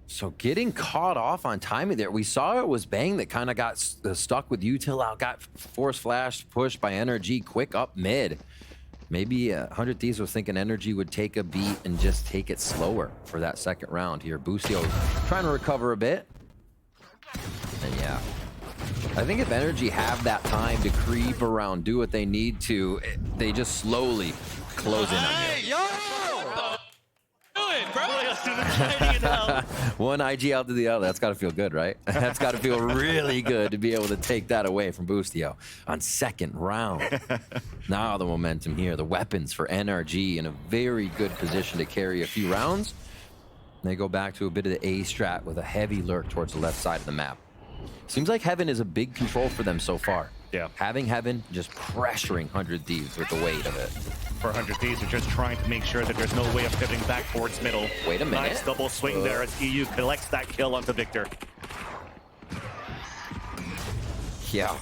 So getting caught off on timing there. We saw it was Bang that kind of got stuck with Util out, got force flash pushed by NRG quick up mid. Maybe 100 Thieves was thinking NRG would take a beat and just take it slower for that second round here. Boostio trying to recover a bit. And yeah, I think if NRG have that time to creep around, do what they need to, they just slowly close in on you. One IGL to the other. That's got to feel good, right? That's got to feel really good to be able to take that away from Boostio on second round. Now the momentum here, the weapons for NRG in a very good position to carry a few rounds. And they go back to a bit of the A strat with a heavy lurk towards the left side of the map. Seems like Heaven is a big control for them so far. Yeah. Having Heaven just pressuring 100 Thieves with the weight of it. For 100 Thieves are just trying to make sure that there's no way of pivoting back towards middle. Wait a minute. Nice double swing there as EU collects that kill onto Victor. Yeah.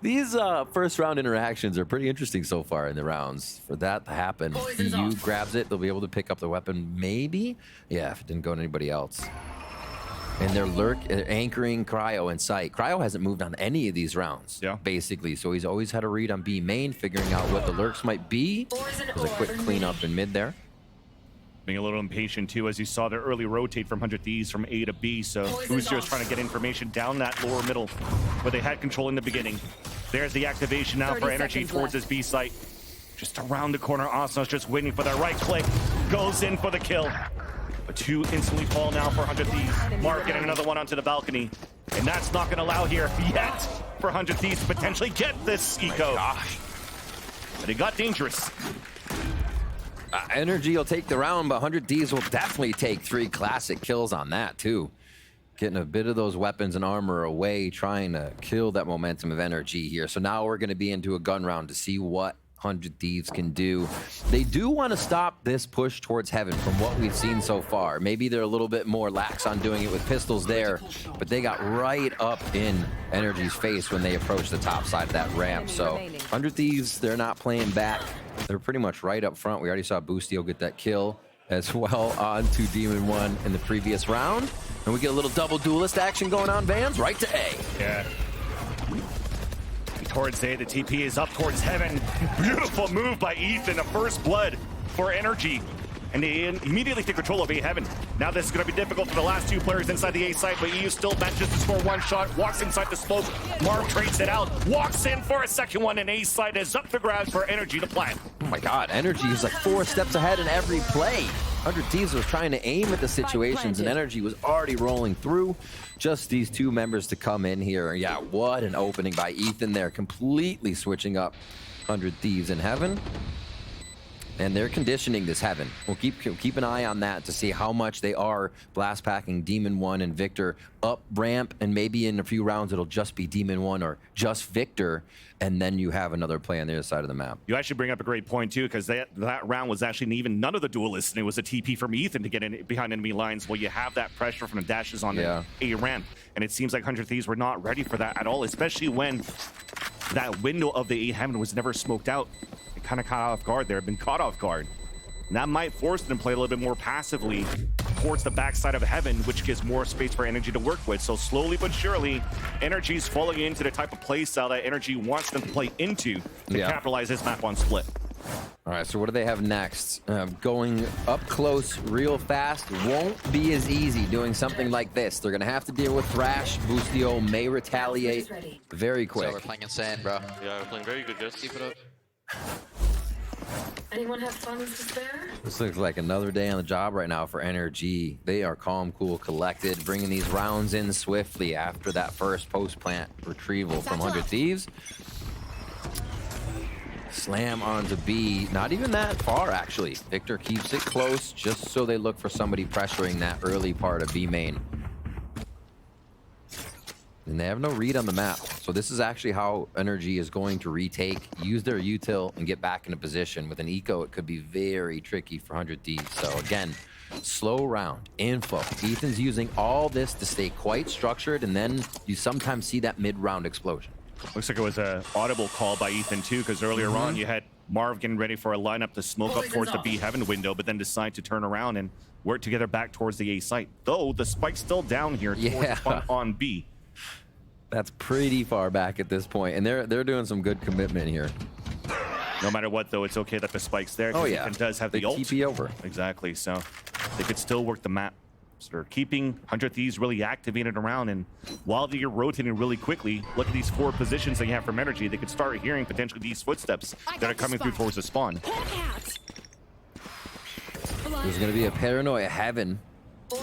These first round interactions are pretty interesting so far in the rounds. For that to happen, EU grabs it, they'll be able to pick up the weapon, maybe? Yeah, if it didn't go to anybody else. And they're anchoring Cryo in sight. Cryo hasn't moved on any of these rounds, basically. So he's always had a read on B main, figuring out what the lurks might be. There's a quick cleanup in mid there. Being a little impatient, too, as you saw the early rotate from 100 Thieves from A to B. So Boostio is trying to get information down that lower middle where they had control in the beginning. There's the activation now for NRG towards this B site. Just around the corner, Asuna's just waiting for that right click. Goes in for the kill. But 2 instantly fall now for 100 Thieves. Mark getting another one onto the balcony. And that's not going to allow here yet for 100 Thieves to potentially get this eco. But it got dangerous. NRG will take the round, but 100 Thieves will definitely take 3 classic kills on that, too. Getting a bit of those weapons and armor away, trying to kill that momentum of NRG here. So now we're going to be into a gun round to see what 100 Thieves can do. They do want to stop this push towards heaven from what we've seen so far. Maybe they're a little bit more lax on doing it with pistols there, but they got right up in NRG's face when they approached the top side of that ramp. So 100 Thieves, they're not playing back. They're pretty much right up front. We already saw Boostio get that kill as well on to Demon 1 in the previous round. And we get a little double duelist action going on, Vans, right to A. Yeah. Towards A, the TP is up towards heaven. Beautiful move by Ethan, a first blood for NRG. And they immediately take control of A heaven. Now this is going to be difficult for the last two players inside the A site, but EU still manages to score one shot, walks inside the smoke. Marv trades it out, walks in for a second one, and A site is up for grabs for NRG to plant. Oh my God, NRG is like 4 steps ahead in every play. 100 Thieves was trying to aim at the situations, and NRG was already rolling through. Just these two members to come in here. Yeah, what an opening by Ethan there, completely switching up 100 Thieves in heaven. And they're conditioning this heaven. We'll keep an eye on that to see how much they are blast packing Demon 1 and Victor up ramp, and maybe in a few rounds it'll just be Demon 1 or just Victor, and then you have another play on the other side of the map. You actually bring up a great point too, because that round was actually even none of the duelists, and it was a TP from Ethan to get in behind enemy lines. Well, you have that pressure from the dashes on the A ramp, and it seems like 100 Thieves were not ready for that at all, especially when that window of the A heaven was never smoked out. Kind of caught off guard there, been caught off guard. And that might force them to play a little bit more passively towards the backside of heaven, which gives more space for NRG to work with. So slowly but surely, NRG's falling into the type of play style that NRG wants them to play into to capitalize this map on split. All right, so what do they have next? Going up close real fast won't be as easy doing something like this. They're gonna have to deal with Thrash. Boostio may retaliate very quick. So we're playing insane, bro. Yeah, we're playing very good, guys. Keep it up. Anyone have funds to spare? This looks like another day on the job right now for NRG. They are calm, cool, collected, bringing these rounds in swiftly after that first post-plant retrieval from 100 Thieves. Slam onto B. Not even that far, actually. Victor keeps it close just so they look for somebody pressuring that early part of B main. And they have no read on the map. So this is actually how NRG is going to retake, use their util, and get back into position. With an eco, it could be very tricky for 100 Thieves. So again, slow round, info. Ethan's using all this to stay quite structured, and then you sometimes see that mid-round explosion. Looks like it was an audible call by Ethan too, because earlier on you had Marv getting ready for a lineup to smoke up towards the B heaven window, but then decide to turn around and work together back towards the A site. Though the spike's still down here towards on B. That's pretty far back at this point, and they're doing some good commitment here. No matter what, though, it's okay that the spike's there. Oh yeah, it does have the ult. TP over. Exactly, so they could still work the map. So they're keeping 100 Thieves really activated around, and while they're rotating really quickly, look at these 4 positions that you have from NRG. They could start hearing potentially these footsteps that are coming through towards the spawn. There's going to be a paranoia heaven.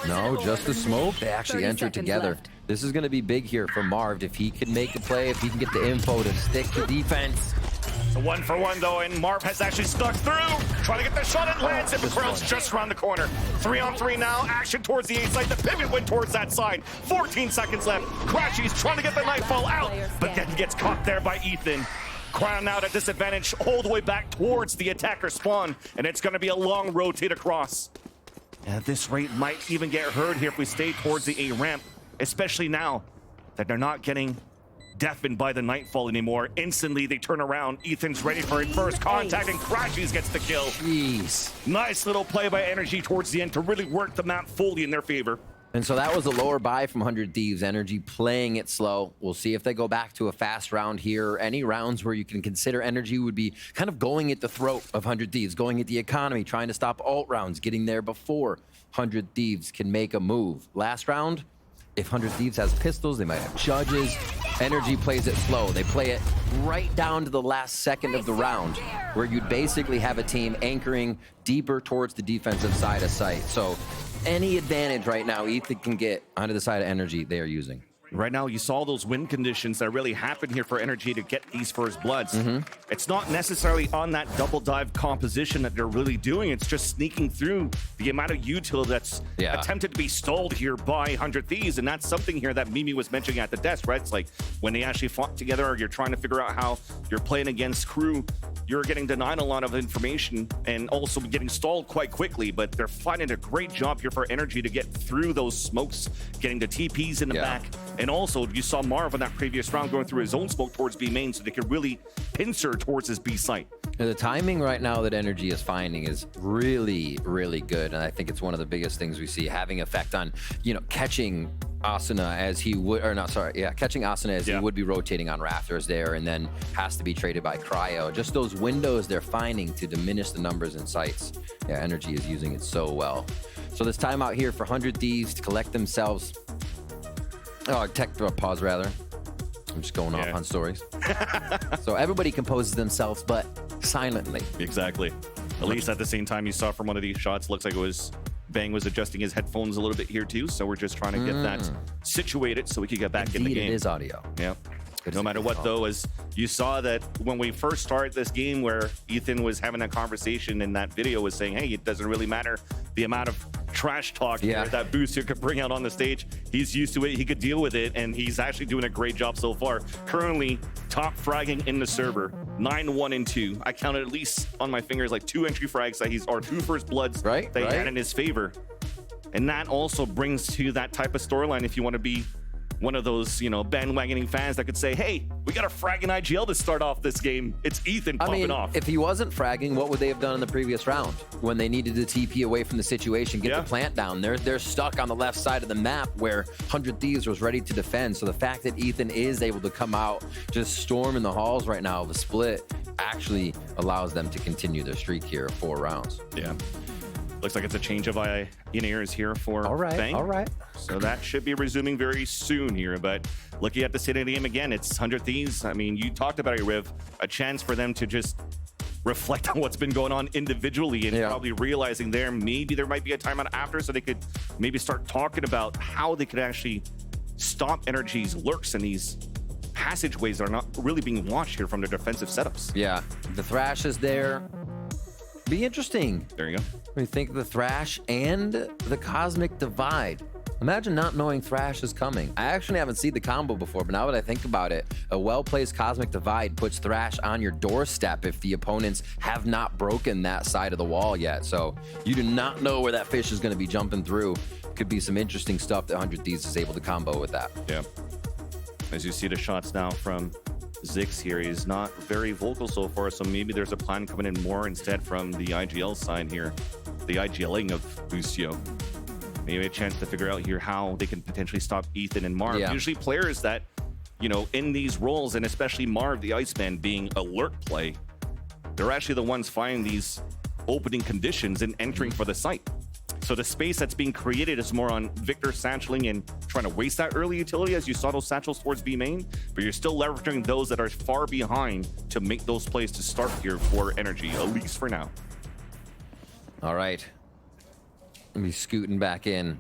No, just the smoke. They actually entered together. Left. This is going to be big here for Marv. If he can make a play, if he can get the info to stick to defense. It's a 1-for-1 though, and Marv has actually stuck through. Trying to get the shot, and lands it. McCrell's just around the corner. 3-on-3 now. Action towards the A side. The pivot went towards that side. 14 seconds left. Crashy's trying to get the nightfall out, but then gets caught there by Ethan. Crown out at disadvantage all the way back towards the attacker spawn, and it's going to be a long rotate across. At this rate, might even get hurt here if we stay towards the A ramp, especially now that they're not getting deafened by the nightfall anymore. Instantly, they turn around. Ethan's ready for his first contact, and Crashies gets the kill. Jeez. Nice little play by NRG towards the end to really work the map fully in their favor. And so that was a lower buy from 100 Thieves. NRG playing it slow. We'll see if they go back to a fast round here. Any rounds where you can consider NRG would be kind of going at the throat of 100 Thieves, going at the economy, trying to stop alt rounds, getting there before 100 Thieves can make a move. Last round, if 100 Thieves has pistols, they might have judges. NRG plays it slow. They play it right down to the last second of the round, where you'd basically have a team anchoring deeper towards the defensive side of site. So any advantage right now Ethan can get onto the side of NRG, they are using. Right now, you saw those win conditions that really happened here for NRG to get these first bloods. It's not necessarily on that double dive composition that they're really doing. It's just sneaking through the amount of util that's attempted to be stalled here by 100 Thieves. And that's something here that Mimi was mentioning at the desk, right? It's like when they actually fought together, or you're trying to figure out how you're playing against crew, you're getting denied a lot of information and also getting stalled quite quickly. But they're finding a great job here for NRG to get through those smokes, getting the TPs in the back. And also, you saw Marv in that previous round going through his own smoke towards B main, so they could really pincer towards his B site. The timing right now that NRG is finding is really, really good. And I think it's one of the biggest things we see having effect on, you know, catching Asuna as he would, or not, sorry, catching Asuna as he would be rotating on Raptors there, and then has to be traded by Cryo. Just those windows they're finding to diminish the numbers in sites. Yeah, NRG is using it so well. So this timeout here for 100 Thieves to collect themselves. Oh, pause rather. I'm just going off on stories. So everybody composes themselves, but silently. Exactly. At least at the same time you saw from one of these shots, looks like it was Bang was adjusting his headphones a little bit here too. So we're just trying to get that situated so we could get back in the game. It is audio. Yeah. No matter what, though, as you saw that when we first started this game where Ethan was having that conversation in that video was saying, hey, it doesn't really matter the amount of trash talk here that Booster could bring out on the stage. He's used to it. He could deal with it, and he's actually doing a great job so far. Currently, top fragging in the server, 9-1-2. I counted at least on my fingers like 2 entry frags that he's, or 2 first bloods that he had in his favor. And that also brings to that type of storyline if you want to be one of those, you know, bandwagoning fans that could say, hey, we got a fragging IGL to start off this game. It's Ethan popping off. If he wasn't fragging, what would they have done in the previous round when they needed to TP away from the situation, get the plant down? They're stuck on the left side of the map where 100 Thieves was ready to defend. So the fact that Ethan is able to come out, just storming the halls right now, the split actually allows them to continue their streak here, 4 rounds. Yeah. Looks like it's a change of in-ears here for Bang. All right. So that should be resuming very soon here. But looking at the state of the game again, it's 100 Thieves. I mean, you talked about it, Riv. A chance for them to just reflect on what's been going on individually and probably realizing maybe there might be a timeout after so they could maybe start talking about how they could actually stop NRG's lurks in these passageways that are not really being watched here from their defensive setups. Yeah, the Thrash is there. Be interesting. There you go. We think the Thrash and the Cosmic Divide. Imagine not knowing Thrash is coming. I actually haven't seen the combo before, but now that I think about it, a well-placed Cosmic Divide puts Thrash on your doorstep if the opponents have not broken that side of the wall yet. So you do not know where that fish is going to be jumping through. Could be some interesting stuff that 100 Thieves is able to combo with that. Yeah. As you see the shots now from Zix here, he's not very vocal so far, so maybe there's a plan coming in more instead from the IGL side here. The IGLing of Busio. Maybe a chance to figure out here how they can potentially stop Ethan and Marv. Usually players that, you know, in these roles, and especially Marv, the Iceman, being alert play, they're actually the ones finding these opening conditions and entering for the site. So the space that's being created is more on Victor satcheling and trying to waste that early utility as you saw those satchels towards B main, but you're still leveraging those that are far behind to make those plays to start here for NRG, at least for now. All right. Let me scooting back in.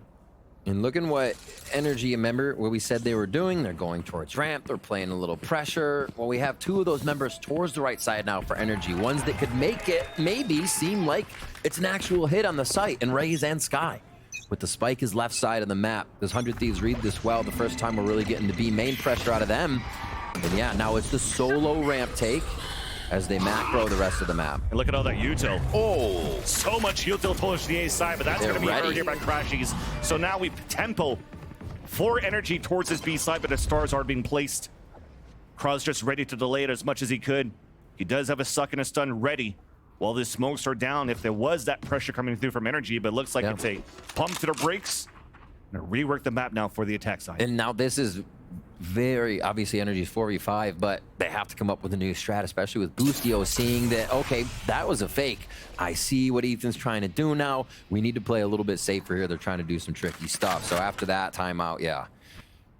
And looking what NRG, remember what we said they were doing? They're going towards ramp. They're playing a little pressure. Well, we have 2 of those members towards the right side now for NRG. Ones that could make it maybe seem like it's an actual hit on the site, and Raze and Sky. With the spike is left side of the map. Does 100 Thieves read this well? The first time we're really getting the B main pressure out of them. And yeah, now it's the solo ramp take as they macro the rest of the map. And look at all that util. Oh! So much util towards the A side, but that's going to be heard here by Crashies. So now we tempo for NRG towards this B side, but the stars are being placed. Kraz just ready to delay it as much as he could. He does have a suck and a stun ready while the smokes are down if there was that pressure coming through from NRG, but it looks like it's a pump to the brakes. And rework the map now for the attack side. And now this is very obviously NRG's 4v5, but they have to come up with a new strat, especially with Boostio seeing that, okay, that was a fake. I see what Ethan's trying to do now. We need to play a little bit safer here. They're trying to do some tricky stuff. So after that timeout, yeah,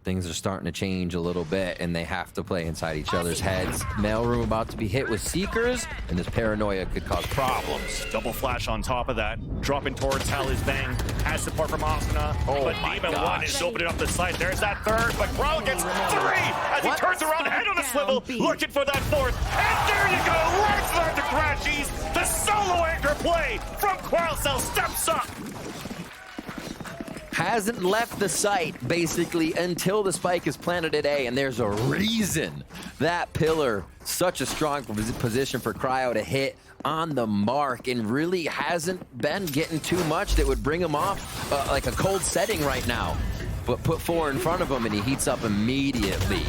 things are starting to change a little bit, and they have to play inside each other's heads. Mailroom about to be hit with Seekers, and this paranoia could cause problems. Double flash on top of that. Dropping towards Hell is Bang. has support from Asuna, but Demon 1 is opening up the site. There's that third, but Cryo gets 3 as he turns around, head on a swivel, looking for that fourth. And there you go, let's learn to crashies. The solo anchor play from Cryo steps up. Hasn't left the site, basically, until the spike is planted at A, and there's a reason that pillar, such a strong position for Cryo to hit on the mark, and really hasn't been getting too much that would bring him off like a cold setting right now. But put 4 in front of him, and he heats up immediately.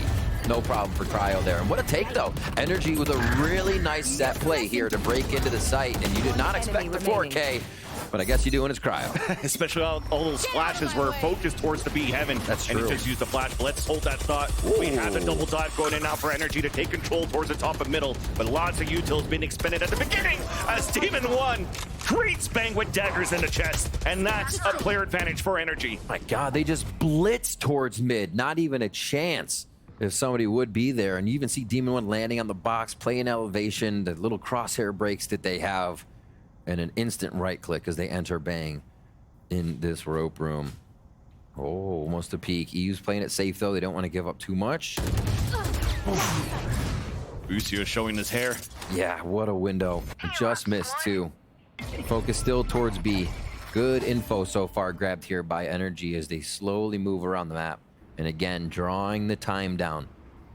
No problem for Cryo there. And what a take, though. NRG with a really nice set play here to break into the site, and you did not expect the 4K. But I guess you do when it's Cryo. Especially all those flashes were focused towards the B heaven. That's true. And he just used the flash. Let's hold that thought. Ooh. We have the double dive going in now for NRG to take control towards the top of middle. But lots of utils being expended at the beginning as Demon 1 greets Bang with daggers in the chest. And that's a player advantage for NRG. My God, they just blitz towards mid. Not even a chance if somebody would be there. And you even see Demon 1 landing on the box, playing elevation, the little crosshair breaks that they have. And an instant right click as they enter Bang in this rope room. Oh, almost a peek. EU's playing it safe, though. They don't want to give up too much. Busio showing his hair. Yeah, what a window. Just missed, too. Focus still towards B. Good info so far grabbed here by NRG as they slowly move around the map. And again, drawing the time down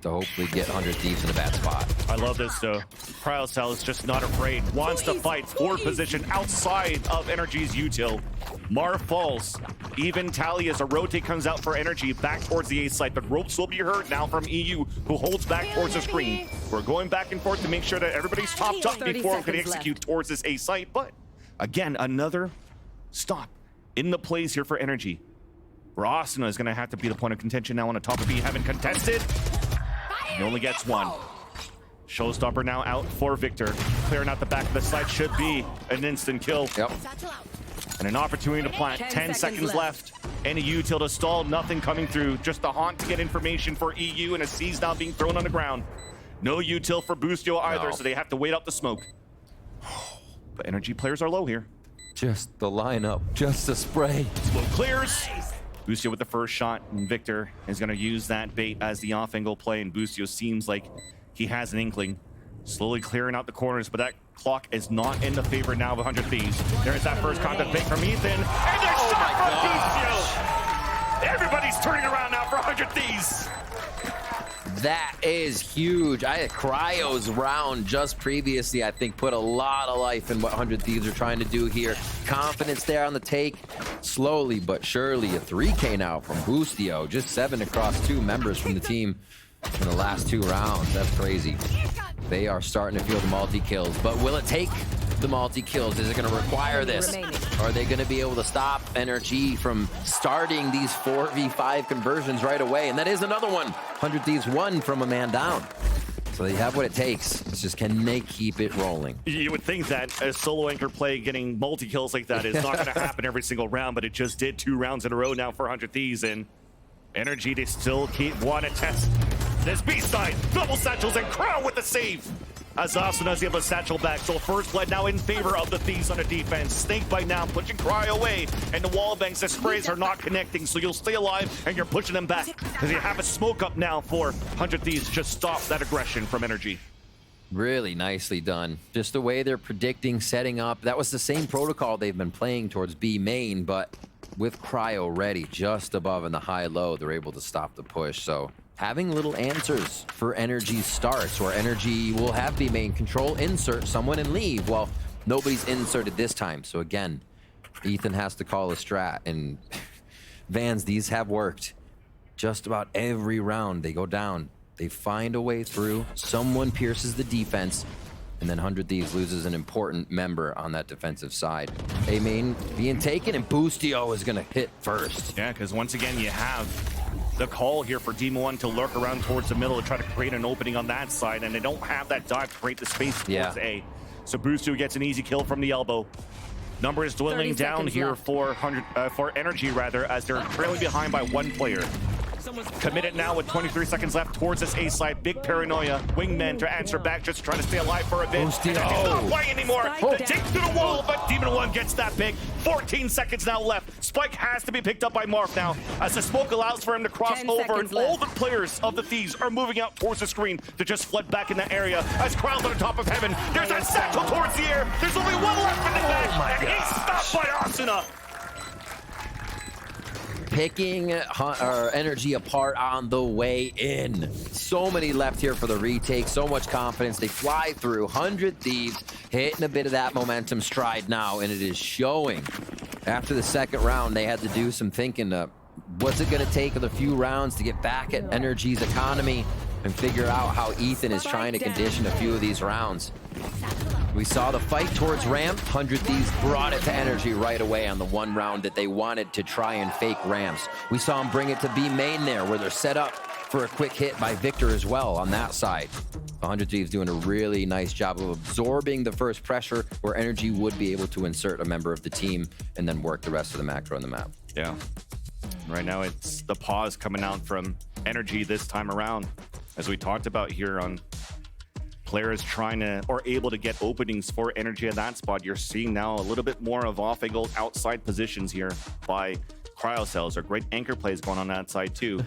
to hopefully get 100 Thieves in a bad spot. I love this, though. Cryocell is just not afraid. Wants to fight forward position outside of NRG's util. Mar falls. Even tally as a rotate comes out for NRG back towards the A site. But ropes will be heard now from EU, who holds back towards the screen. We're going back and forth to make sure that everybody's topped up before we can execute towards this A site. But again, another stop in the plays here for NRG. Asuna is going to have to be the point of contention now on the top of B. Haven't contested. He only gets 1. Showstopper now out for Victor. Clearing out the back of the site should be an instant kill. Yep. And an opportunity to plant. 10 seconds left. And a util to stall. Nothing coming through. Just a haunt to get information for EU, and a C's now being thrown on the ground. No util for Boostio either, so they have to wait out the smoke. But NRG players are low here. Just the lineup. Just a spray. Smoke clears. Boostio with the first shot, and Victor is going to use that bait as the off-angle play, and Boostio seems like he has an inkling. Slowly clearing out the corners, but that clock is not in the favor now of 100 Thieves. There's that first contact bait from Ethan, and there's shot from Boostio! Everybody's turning around now for 100 Thieves! That is huge. Cryo's round just previously, I think, put a lot of life in what 100 Thieves are trying to do here. Confidence there on the take. Slowly but surely, a 3K now from Boostio. Just 7 across 2 members from the team in the last 2 rounds. That's crazy. They are starting to feel the multi-kills, but will it take the multi-kills? Is it going to require this? Or are they going to be able to stop NRG from starting these 4v5 conversions right away? And that is another one. 100 Thieves 1 from a man down. So they have what it takes. It's just, can they keep it rolling? You would think that a solo anchor play getting multi-kills like that is not going to happen every single round, but it just did 2 rounds in a row now for 100 Thieves, and NRG, they still want to test this B-side. Double satchels and Crown with the save. As Asuna is able to satchel back, so first blood now in favor of the Thieves on the defense. Snake by now pushing Cry away, and the wall banks, the sprays are not connecting, so you'll stay alive and you're pushing them back. Because you have a smoke up now for 100 Thieves. Just stop that aggression from NRG. Really nicely done. Just the way they're predicting, setting up. That was the same protocol they've been playing towards B main, but with Cryo ready just above in the high-low, they're able to stop the push. So having little answers for NRG starts, where NRG will have B main control, insert someone and leave. Well, nobody's inserted this time. So again, Ethan has to call a strat, and Vans, these have worked. Just about every round they go down. They find a way through, someone pierces the defense, and then 100 Thieves loses an important member on that defensive side. A main being taken, and Boostio is gonna hit first. Yeah, because once again, you have the call here for Demon 1 to lurk around towards the middle to try to create an opening on that side, and they don't have that dive to create the space towards A. So Boostio gets an easy kill from the elbow. Number is dwindling down here for NRG, rather, as they're trailing behind by 1 player. Committed now with 23 seconds left towards this A side. Big paranoia. Wingmen to answer back, just trying to stay alive for a bit. And he's not playing anymore. The take to the wall, but Demon 1 gets that big. 14 seconds now left. Spike has to be picked up by Marv now, as the smoke allows for him to cross over, and all the players of the Thieves are moving out towards the screen to just flood back in that area. As Crowd's on the top of heaven, there's that satchel towards the air. There's only one left in the back, and he's stopped by Asuna. Picking NRG apart on the way in. So many left here for the retake, so much confidence. They fly through. 100 Thieves hitting a bit of that momentum stride now, and it is showing. After the second round, they had to do some thinking. What's it going to take with a few rounds to get back at NRG's economy and figure out how Ethan is trying to condition a few of these rounds. We saw the fight towards ramp. 100 Thieves brought it to NRG right away on the one round that they wanted to try and fake ramps. We saw him bring it to B main there, where they're set up for a quick hit by Victor as well on that side. 100 Thieves doing a really nice job of absorbing the first pressure, where NRG would be able to insert a member of the team and then work the rest of the macro on the map. Yeah. Right now, it's the pause coming out from NRG this time around. As we talked about here on players trying to, or able to get openings for NRG at that spot, you're seeing now a little bit more of off-angle outside positions here by cryocells, or great anchor plays going on that side too.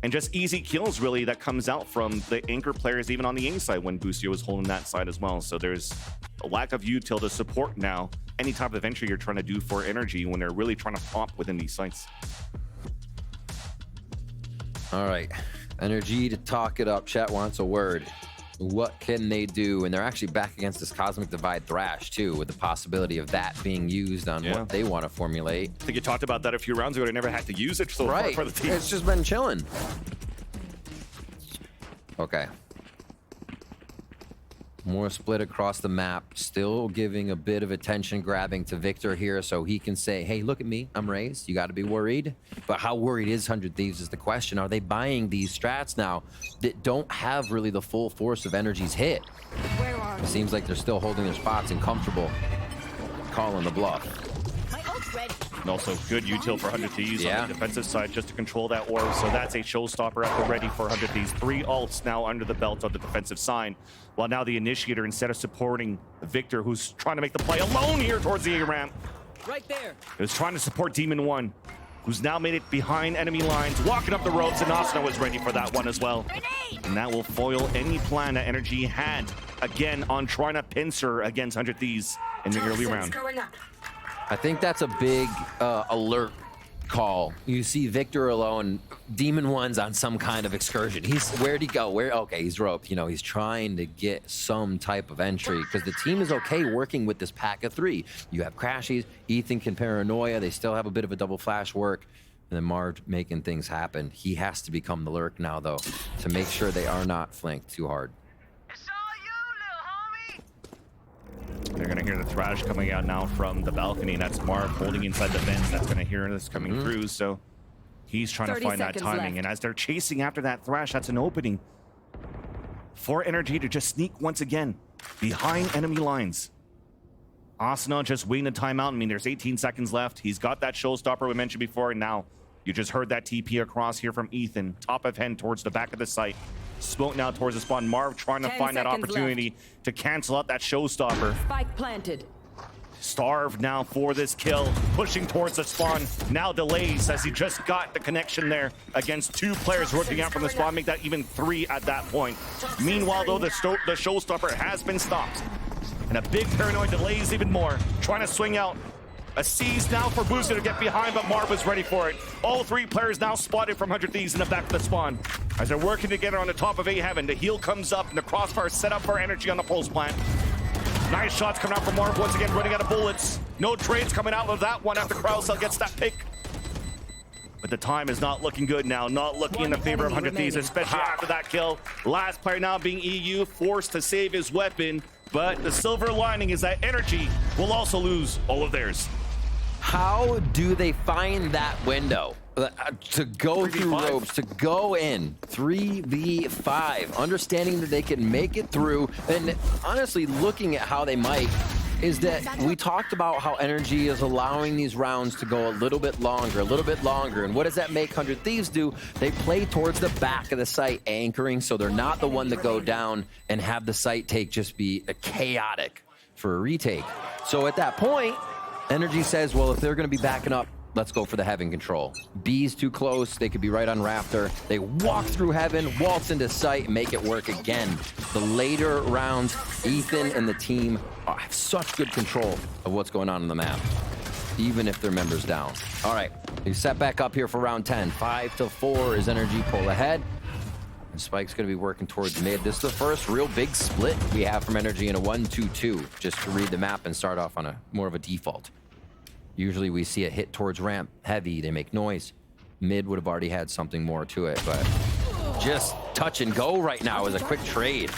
And just easy kills really that comes out from the anchor players even on the inside when Boostio was holding that side as well. So there's a lack of util to support now any type of entry you're trying to do for NRG when they're really trying to pop within these sites. All right, NRG to talk it up. Chat wants a word. What can they do? And they're actually back against this Cosmic Divide Thrash too, with the possibility of that being used on what they want to formulate. I think you talked about that a few rounds ago. They never had to use it so far for the team. It's just been chilling. Okay. More split across the map, still giving a bit of attention grabbing to Victor here so he can say, hey, look at me, I'm raised. You got to be worried. But how worried is 100 Thieves is the question. Are they buying these strats now that don't have really the full force of NRG's hit? It seems like they're still holding their spots and comfortable calling the bluff. And also good util for 100 Thieves on the defensive side just to control that orb. So that's a showstopper at the ready for 100 Thieves. 3 ults now under the belt on the defensive side. While now the initiator, instead of supporting Victor, who's trying to make the play alone here towards the A ramp, right there, is trying to support Demon 1, who's now made it behind enemy lines, walking up the ropes, and Asuna was ready for that one as well. And that will foil any plan that NRG had, again, on trying to pincer against 100 Thieves in the early round. I think that's a big alert call. You see Victor alone, Demon 1's on some kind of excursion. Where'd he go? Okay, he's roped. You know, he's trying to get some type of entry because the team is okay working with this pack of 3. You have Crashies, Ethan can paranoia. They still have a bit of a double flash work. And then Marv making things happen. He has to become the lurk now, though, to make sure they are not flanked too hard. They're going to hear the thrash coming out now from the balcony, and that's Marv holding inside the vents. That's going to hear this coming through, so he's trying to find that timing. Left. And as they're chasing after that thrash, that's an opening for NRG to just sneak once again behind enemy lines. Asuna just waiting a timeout. I mean, there's 18 seconds left. He's got that showstopper we mentioned before, and now you just heard that TP across here from Ethan, top of hen towards the back of the site. Smoke now towards the spawn. Marv trying to find that opportunity to cancel out that showstopper. Spike planted. Starved now for this kill, pushing towards the spawn. Now delays as he just got the connection there against 2 players working out from the spawn, make that even 3 at that point. Meanwhile, though, the showstopper has been stopped. And a big paranoid delays even more, trying to swing out. A seize now for Boostio to get behind, but Marv is ready for it. All 3 players now spotted from 100 Thieves in the back of the spawn. As they're working together on the top of A heaven, the heal comes up and the crossfire set up for NRG on the pulse plant. Nice shots coming out from Marv, once again running out of bullets. No trades coming out of that one after Crowdcell gets that pick. But the time is not looking good now, not looking in the favor of 100 Thieves, especially after that kill. Last player now being EU, forced to save his weapon. But the silver lining is that NRG will also lose all of theirs. How do they find that window to go through ropes, to go in 3v5, understanding that they can make it through, and honestly looking at how they might, is that we talked about how NRG is allowing these rounds to go a little bit longer, and what does that make 100 Thieves do? They play towards the back of the site, anchoring, so they're not the one to go down and have the site take just be chaotic for a retake. So at that point, NRG says, well, if they're going to be backing up, let's go for the Heaven control. B's too close. They could be right on Raptor. They walk through Heaven, waltz into sight, and make it work again. The later rounds, Ethan and the team have such good control of what's going on in the map, even if their members down. All right, we set back up here for round 10. 5-4 is NRG pull ahead. And Spike's going to be working towards mid. This is the first real big split we have from NRG in a 1-2-2, just to read the map and start off on a more of a default. Usually we see a hit towards ramp, heavy, they make noise. Mid would have already had something more to it, but just touch and go right now is a quick trade.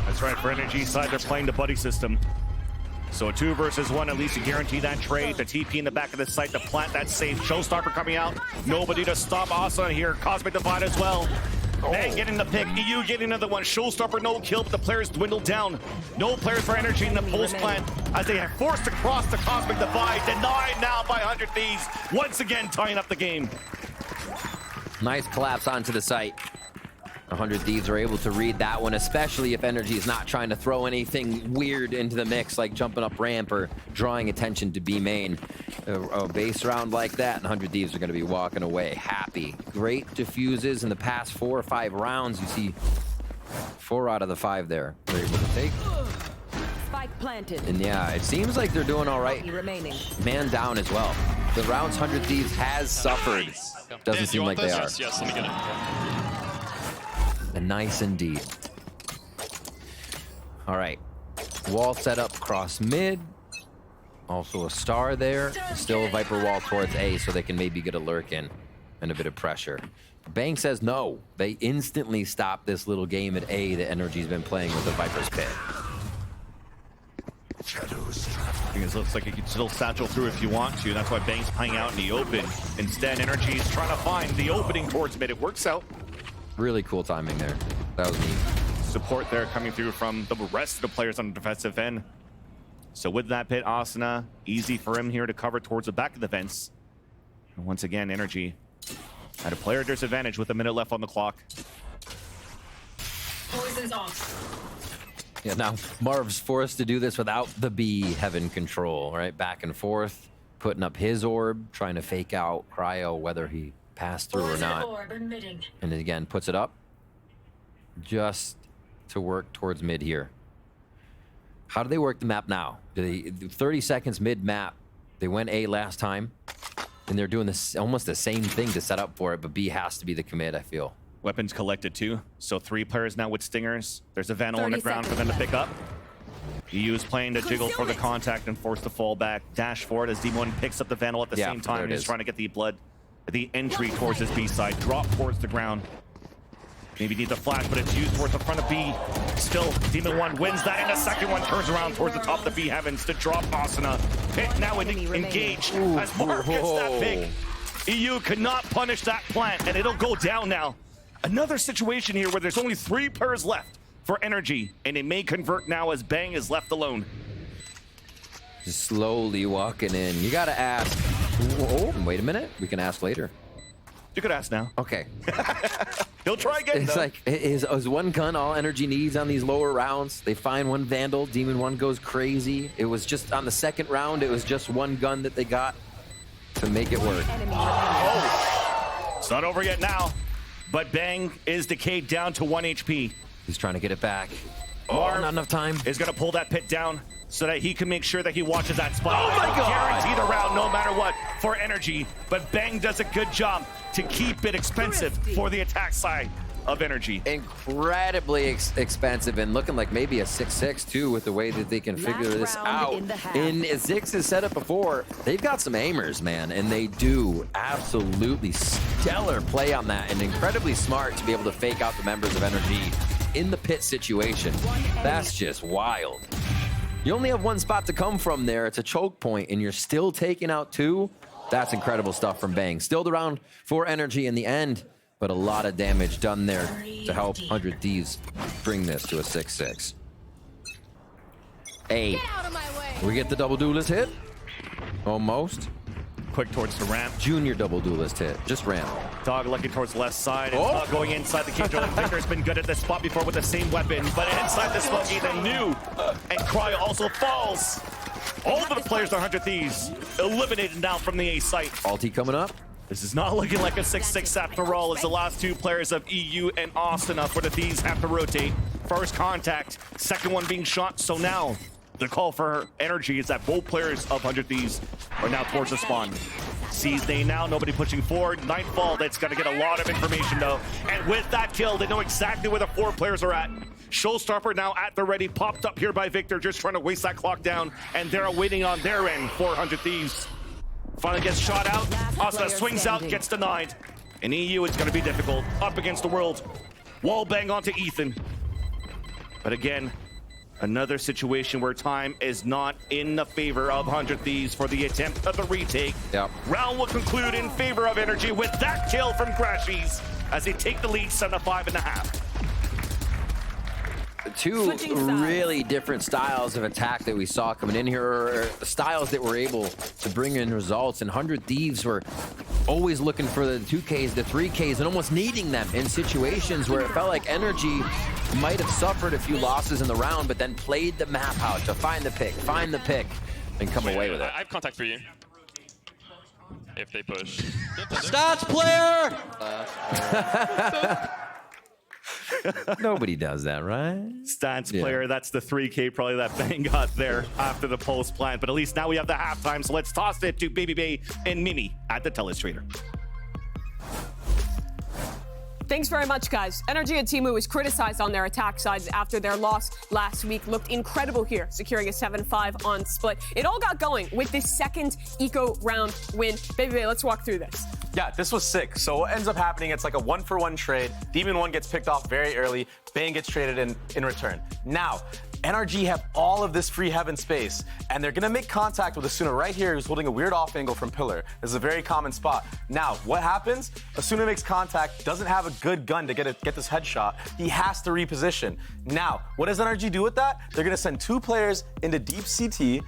That's right, for NRG side, they're playing the buddy system. So a 2 versus 1, at least you guarantee that trade. The TP in the back of the site to plant that safe. Showstopper coming out. Nobody to stop Asa here. Cosmic Divide as well. Bang getting the pick. EU getting another one. Showstopper no kill, but the players dwindled down. No players for NRG in the pulse plant as they are forced to cross the Cosmic Divide. Denied now by 100 Thieves. Once again tying up the game. Nice collapse onto the site. 100 Thieves are able to read that one, especially if NRG is not trying to throw anything weird into the mix, like jumping up ramp or drawing attention to B main. A base round like that, and 100 Thieves are going to be walking away happy. Great diffuses in the past 4 or 5 rounds. You see 4 out of the 5 there they're able to take. Spike planted. And yeah, it seems like they're doing all right. Remaining. Man down as well. The rounds 100 Thieves has suffered. Doesn't seem like they are. Yes, let me get it. And nice indeed. All right. Wall set up across mid. Also a star there. Still a Viper wall towards A so they can maybe get a lurk in and a bit of pressure. Bang says no. They instantly stop this little game at A that NRG's been playing with the Viper's pit. It looks like you can still satchel through if you want to. That's why Bang's playing out in the open. Instead, NRG's trying to find the opening towards mid. It works out. Really cool timing there. That was neat. Support there coming through from the rest of the players on the defensive end. So with that pit, Asuna, easy for him here to cover towards the back of the fence. And once again, NRG at a player disadvantage with a minute left on the clock. Poison's off. Yeah, now Marv's forced to do this without the B Heaven control, right? Back and forth, putting up his orb, trying to fake out Cryo, whether he passed through or not. And then again, puts it up just to work towards mid here. How do they work the map now? Do they 30 seconds mid map? They went A last time, and they're doing this almost the same thing to set up for it, but B has to be the commit, I feel. Weapons collected too. So 3 players now with stingers. There's a Vandal on the ground for them to pick up. EU's playing to jiggle for the contact and force the fall back. Dash forward as Demon picks up the Vandal at the same time and is trying to get the blood. The entry towards his B side, drop towards the ground. Maybe needs a flash, but it's used towards the front of B. Still, Demon 1 wins that, and the second one turns around towards the top of the B heavens to drop Asuna. Pit now engaged as Marv gets that pick. EU could not punish that plant, and it'll go down now. Another situation here where there's only 3 players left for NRG, and it may convert now as Bang is left alone. Just slowly walking in. You gotta ask. Oh, wait a minute. We can ask later. You could ask now. Okay. He'll try again. It's though. like, is one gun all NRG needs on these lower rounds? They find one Vandal. Demon 1 goes crazy. It was just on the second round, it was just one gun that they got to make it work. Oh, it's not over yet now, but Bang is decayed down to 1 HP. He's trying to get it back. Marv not enough time. Is going to pull that pit down so that he can make sure that he watches that spot. Oh my God! Guarantee the round no matter what for NRG, but Bang does a good job to keep it expensive for the attack side of NRG. Incredibly expensive and looking like maybe a 6-6 too with the way that they can figure this out. And as Zix has said it before, they've got some aimers, man, and they do absolutely stellar play on that and incredibly smart to be able to fake out the members of NRG in the pit situation. That's just wild. You only have 1 spot to come from there. It's a choke point, and you're still taking out 2. That's incredible stuff from Bang. Still the round for NRG in the end, but a lot of damage done there to help 100 Thieves bring this to a 6-6. A. We get the double duelist hit. Almost. Quick towards the ramp. Junior double duelist hit. Just ramp. Dog looking towards the left side. It's going inside the cage. Victor's been good at this spot before with the same weapon, but inside the smoke, Ethan new. And Cryo also falls. All of the players on 100 Thieves eliminated now from the A site. Ulti coming up. This is not looking like a 6-6 after all, as the last two players of EU and Austin for the Thieves have to rotate. First contact, second one being shot. So now the call for NRG is that both players of 100 Thieves are now towards the spawn. Sees they now, nobody pushing forward. Nightfall, that's going to get a lot of information though. And with that kill, they know exactly where the 4 players are at. Showstopper now at the ready, popped up here by Victor, just trying to waste that clock down. And they're waiting on their end, 400 Thieves. Finally gets shot out. Asuna swings out, gets denied. In EU, it's going to be difficult. Up against the world. Wall bang onto Ethan. But again, another situation where time is not in the favor of 100 Thieves for the attempt of the retake. Yep. Round will conclude in favor of NRG with that kill from Crashies as they take the lead 7-5.5. Two really different styles of attack that we saw coming in here, or styles that were able to bring in results. And 100 Thieves were always looking for the 2Ks, the 3Ks, and almost needing them in situations where it felt like NRG might have suffered a few losses in the round, but then played the map out to find the pick, and come away with it. I have contact for you. If they push. Stats player! Nobody does that, right? Stats player, that's the 3K probably that Bang got there after the post plant. But at least now we have the halftime, so let's toss it to Baby Bay and Mimi at the telestrator. Thanks very much, guys. NRG and Temu was criticized on their attack sides after their loss last week. Looked incredible here, securing a 7-5 on split. It all got going with this second eco round win. Baby Bay, let's walk through this. Yeah, this was sick. So what ends up happening, it's like a 1-for-1 trade. Demon 1 gets picked off very early. Bang gets traded in return. Now, NRG have all of this free heaven space, and they're gonna make contact with Asuna right here, who's holding a weird off angle from Pillar. This is a very common spot. Now, what happens? Asuna makes contact, doesn't have a good gun to get this headshot. He has to reposition. Now, what does NRG do with that? They're gonna send 2 players into deep CT.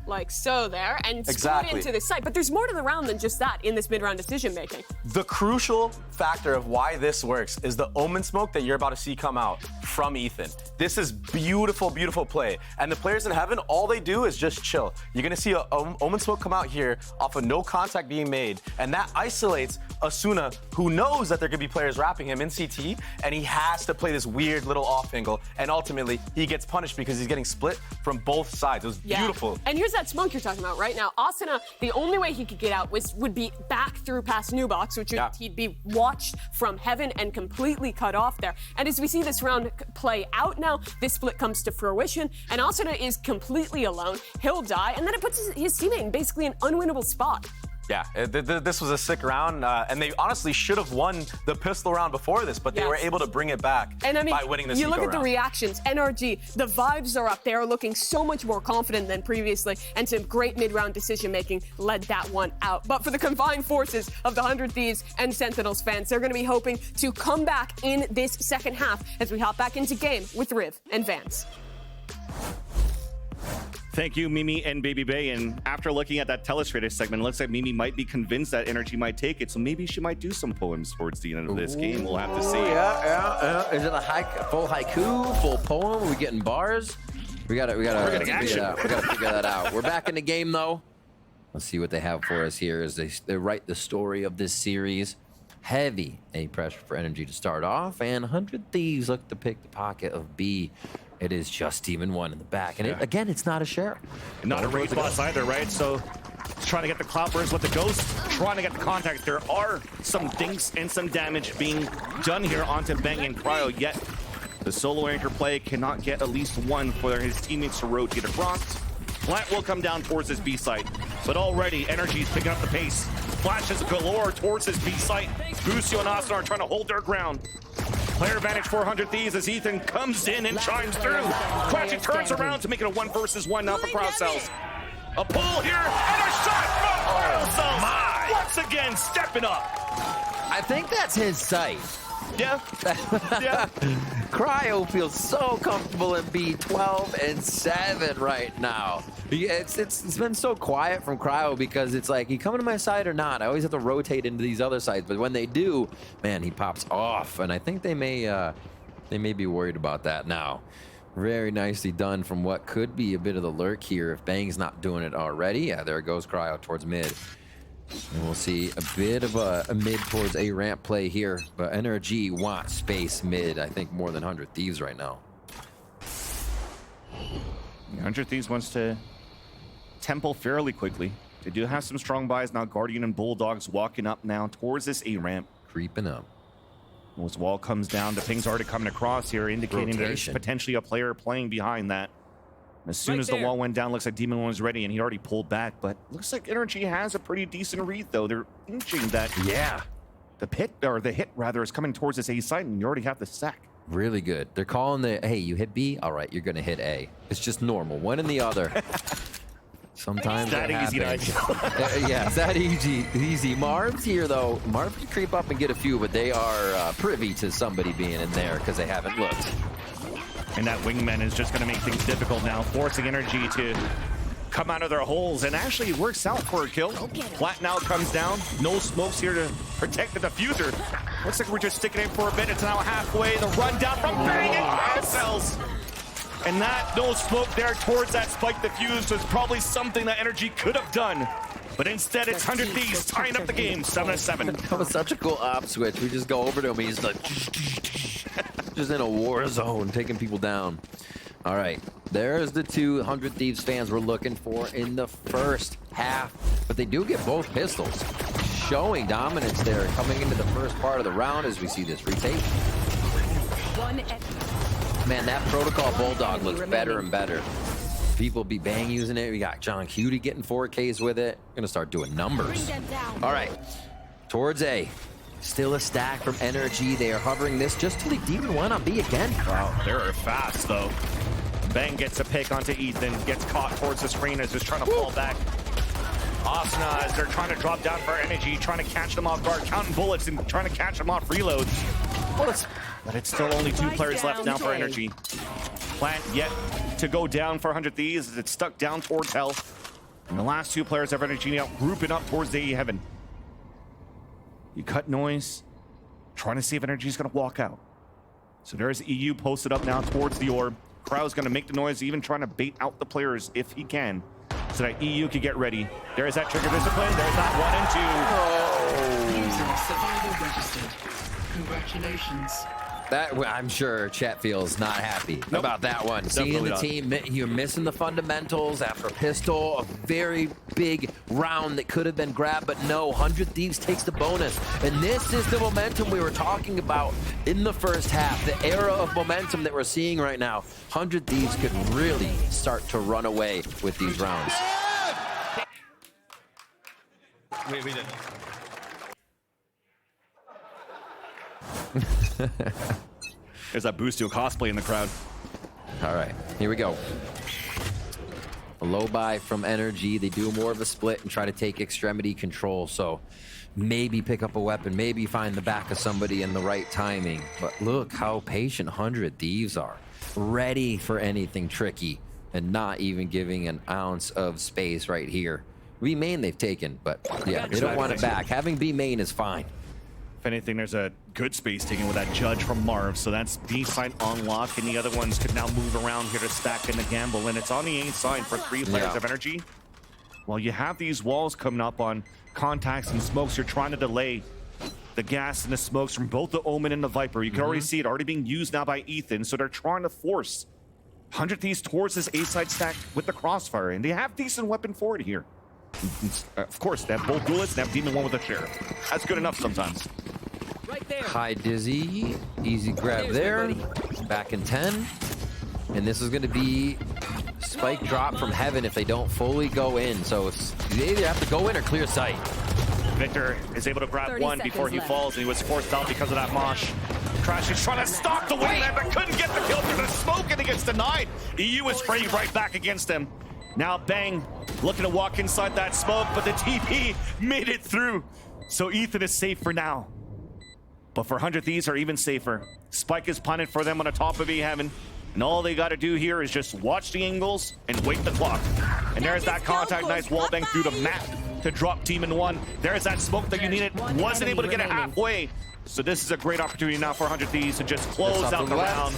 Like so there, and split into the site. But there's more to the round than just that in this mid-round decision-making. The crucial factor of why this works is the omen smoke that you're about to see come out from Ethan. This is beautiful, beautiful play. And the players in heaven, all they do is just chill. You're gonna see a omen smoke come out here off of no contact being made, and that isolates Asuna, who knows that there could be players wrapping him in CT, and he has to play this weird little off angle, and ultimately he gets punished because he's getting split from both sides. It was beautiful. And here's that smoke you're talking about right now. Asuna, the only way he could get out would be back through past New Box, which he'd be watched from heaven and completely cut off there. And as we see this round play out now, this split comes to fruition, and Asuna is completely alone. He'll die, and then it puts his teammate in basically an unwinnable spot. Yeah, this was a sick round, and they honestly should have won the pistol round before this, but they were able to bring it back by winning this you look at round. the reactions, NRG, the vibes are up. They are looking so much more confident than previously, and some great mid-round decision-making led that one out. But for the combined forces of the 100 Thieves and Sentinels fans, they're going to be hoping to come back in this second half as we hop back into game with Riv and Vance. Thank you, Mimi and Baby Bay. And after looking at that telestrator segment, it looks like Mimi might be convinced that NRG might take it. So maybe she might do some poems towards the end of this game. We'll have to see. Yeah. Is it a full haiku, full poem? Are we getting bars? We gotta figure that out. We're back in the game though. Let's see what they have for us here as they write the story of this series. Heavy A pressure for NRG to start off, and 100 Thieves look to pick the pocket of B. It is just Demon 1 in the back. And again, it's not a share. Not a raid boss either, right? So trying to get the Cloudburst with the Ghost, trying to get the contact. There are some dinks and some damage being done here onto Bang and Cryo, yet the solo anchor play cannot get at least one for his teammates to rotate across. Plant will come down towards his B site, but already NRG is picking up the pace. Flashes galore towards his B site. Busio and Asuna are trying to hold their ground. Player advantage 400 Thieves as Ethan comes in and chimes through. Crashing turns around to make it a 1 versus 1 now for Cross Cells. A pull here and a shot from Cross Cells. Once again, stepping up. I think that's his site. Yeah. Cryo feels so comfortable in B 12-7 right now. It's been so quiet from Cryo because it's like, he coming to my side or not? I always have to rotate into these other sides, but when they do, man, he pops off. And I think they may be worried about that now. Very nicely done from what could be a bit of the lurk here if Bang's not doing it already. Yeah, there goes Cryo towards mid. And we'll see a bit of a mid towards A ramp play here. But NRG wants space mid, I think, more than 100 Thieves right now. 100 Thieves wants to tempo fairly quickly. They do have some strong buys now. Guardian and Bulldogs walking up now towards this A ramp. Creeping up. As wall comes down, the ping's already coming across here, indicating there's potentially a player playing behind that. As soon as the wall went down, looks like Demon One was ready, and he already pulled back. But looks like NRG has a pretty decent read, though. They're inching that. Yeah. The hit rather, is coming towards this A side, and you already have the sack. Really good. They're calling the, hey, you hit B? All right, you're going to hit A. It's just normal. One and the other. Sometimes that easy to yeah, it's that easy. Marv's here, though. Marv can creep up and get a few, but they are privy to somebody being in there because they haven't looked. And that wingman is just going to make things difficult now, forcing NRG to come out of their holes, and actually works out for a kill. Flat now comes down. No smokes here to protect the diffuser. Looks like we're just sticking in for a bit. It's now halfway. The run down from Bang and cells. And that no smoke there towards that spike diffuse was probably something that NRG could have done. But instead, it's 100 Thieves tying up the game, 7-7. That was such a cool op switch. We just go over to him. He's like, just in a war zone, taking people down. All right, there's the 200 Thieves fans we're looking for in the first half. But they do get both pistols, showing dominance there coming into the first part of the round as we see this retake. Man, that Protocol Bulldog looks better and better. People be Bang using it. We got John Cutie getting 4Ks with it. Gonna start doing numbers. All right, towards A. Still a stack from NRG. They are hovering this just till the Demon One on B again. Wow, they're fast though. Bang gets a pick onto Ethan, gets caught towards the screen as he's trying to fall back. Asuna, as they're trying to drop down for energy, trying to catch them off guard, counting bullets and trying to catch them off reloads. But it's still only 2 players left now for energy. Plant yet to go down for 100 Thieves as it's stuck down towards hell. And the last 2 players have energy now grouping up towards the heaven. You cut noise, trying to see if energy is going to walk out. So there's EU posted up now towards the orb. Crow's going to make the noise, even trying to bait out the players if he can, so that EU can get ready. There's that trigger discipline. There's that 1 and 2. User survival registered. Congratulations. That, I'm sure chat feels not happy about that one. Seeing the team, you're missing the fundamentals after a pistol, a very big round that could have been grabbed, but no, 100 Thieves takes the bonus. And this is the momentum we were talking about in the first half, the era of momentum that we're seeing right now. 100 Thieves could really start to run away with these rounds. We did. There's that Boostio cosplay in the crowd. All right, here we go. A low buy from NRG. They do more of a split and try to take extremity control. So maybe pick up a weapon, maybe find the back of somebody in the right timing. But look how patient 100 Thieves are. Ready for anything tricky and not even giving an ounce of space right here. B main they've taken, but yeah, they don't want it back. Having B main is fine. If anything, there's a good space taken with that judge from Marv, so that's B side on lock, and the other ones could now move around here to stack in the gamble, and it's on the A side for 3 players of energy. Well, you have these walls coming up on contacts and smokes. You're trying to delay the gas and the smokes from both the Omen and the Viper. You can already see it already being used now by Ethan, so they're trying to force 100 Thieves towards this A side stack with the crossfire, and they have decent weapon for it here. Of course, they have both duelists and have Demon One with a sheriff. That's good enough sometimes. Right there. High Dizzy, easy grab there. Back in 10. And this is going to be spike drop from heaven if they don't fully go in. So it's, they either have to go in or clear sight. Victor is able to grab 1 before he falls, and he was forced out because of that mosh. Crash is trying to stalk the wingman, but couldn't get the kill through the smoke, and he gets denied. EU is spraying right back against him. Now Bang looking to walk inside that smoke, but the TP made it through. So Ethan is safe for now. But for 100 Thieves are even safer. Spike is planted for them on the top of E-Heaven. And all they got to do here is just watch the angles and wait the clock. And there's that contact, nice wallbang through the map to drop Demon One. There's that smoke that you needed. Wasn't able to get it halfway. So this is a great opportunity now for 100 Thieves to just close out the round.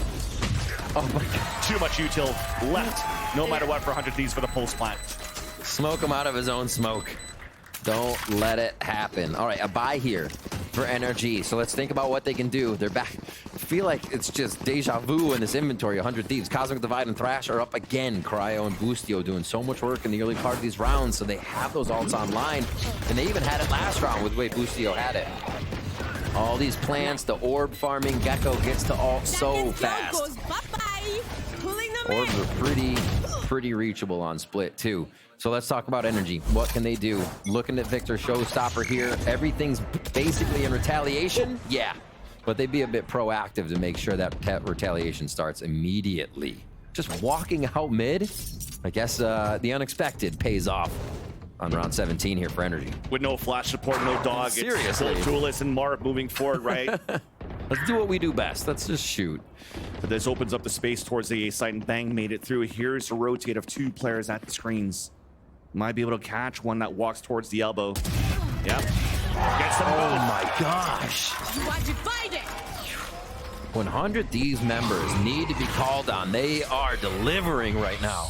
Oh my God. Too much util left, no matter what, for 100 Thieves for the pulse plant. Smoke him out of his own smoke. Don't let it happen. All right, a buy here for NRG. So let's think about what they can do. They're back. I feel like it's just deja vu in this inventory. 100 Thieves, Cosmic Divide, and Thrash are up again. Cryo and Boostio doing so much work in the early part of these rounds, so they have those ults online. And they even had it last round with the way Boostio had it. All these plants, the orb farming. Gecko gets to ult so fast. Orbs are pretty reachable on split too. So let's talk about NRG. What can they do? Looking at Victor Showstopper here. Everything's basically in retaliation. Yeah, but they'd be a bit proactive to make sure that retaliation starts immediately. Just walking out mid, I guess the unexpected pays off on round 17 here for NRG. With no flash support, no dog. Seriously. It's Duelist and Marv moving forward, right? Let's do what we do best. Let's just shoot. But this opens up the space towards the A side, and Bang made it through. Here's a rotate of 2 players at the screens. Might be able to catch one that walks towards the elbow. Yep. Gets them both. Oh my gosh. 100 Thieves members need to be called on. They are delivering right now.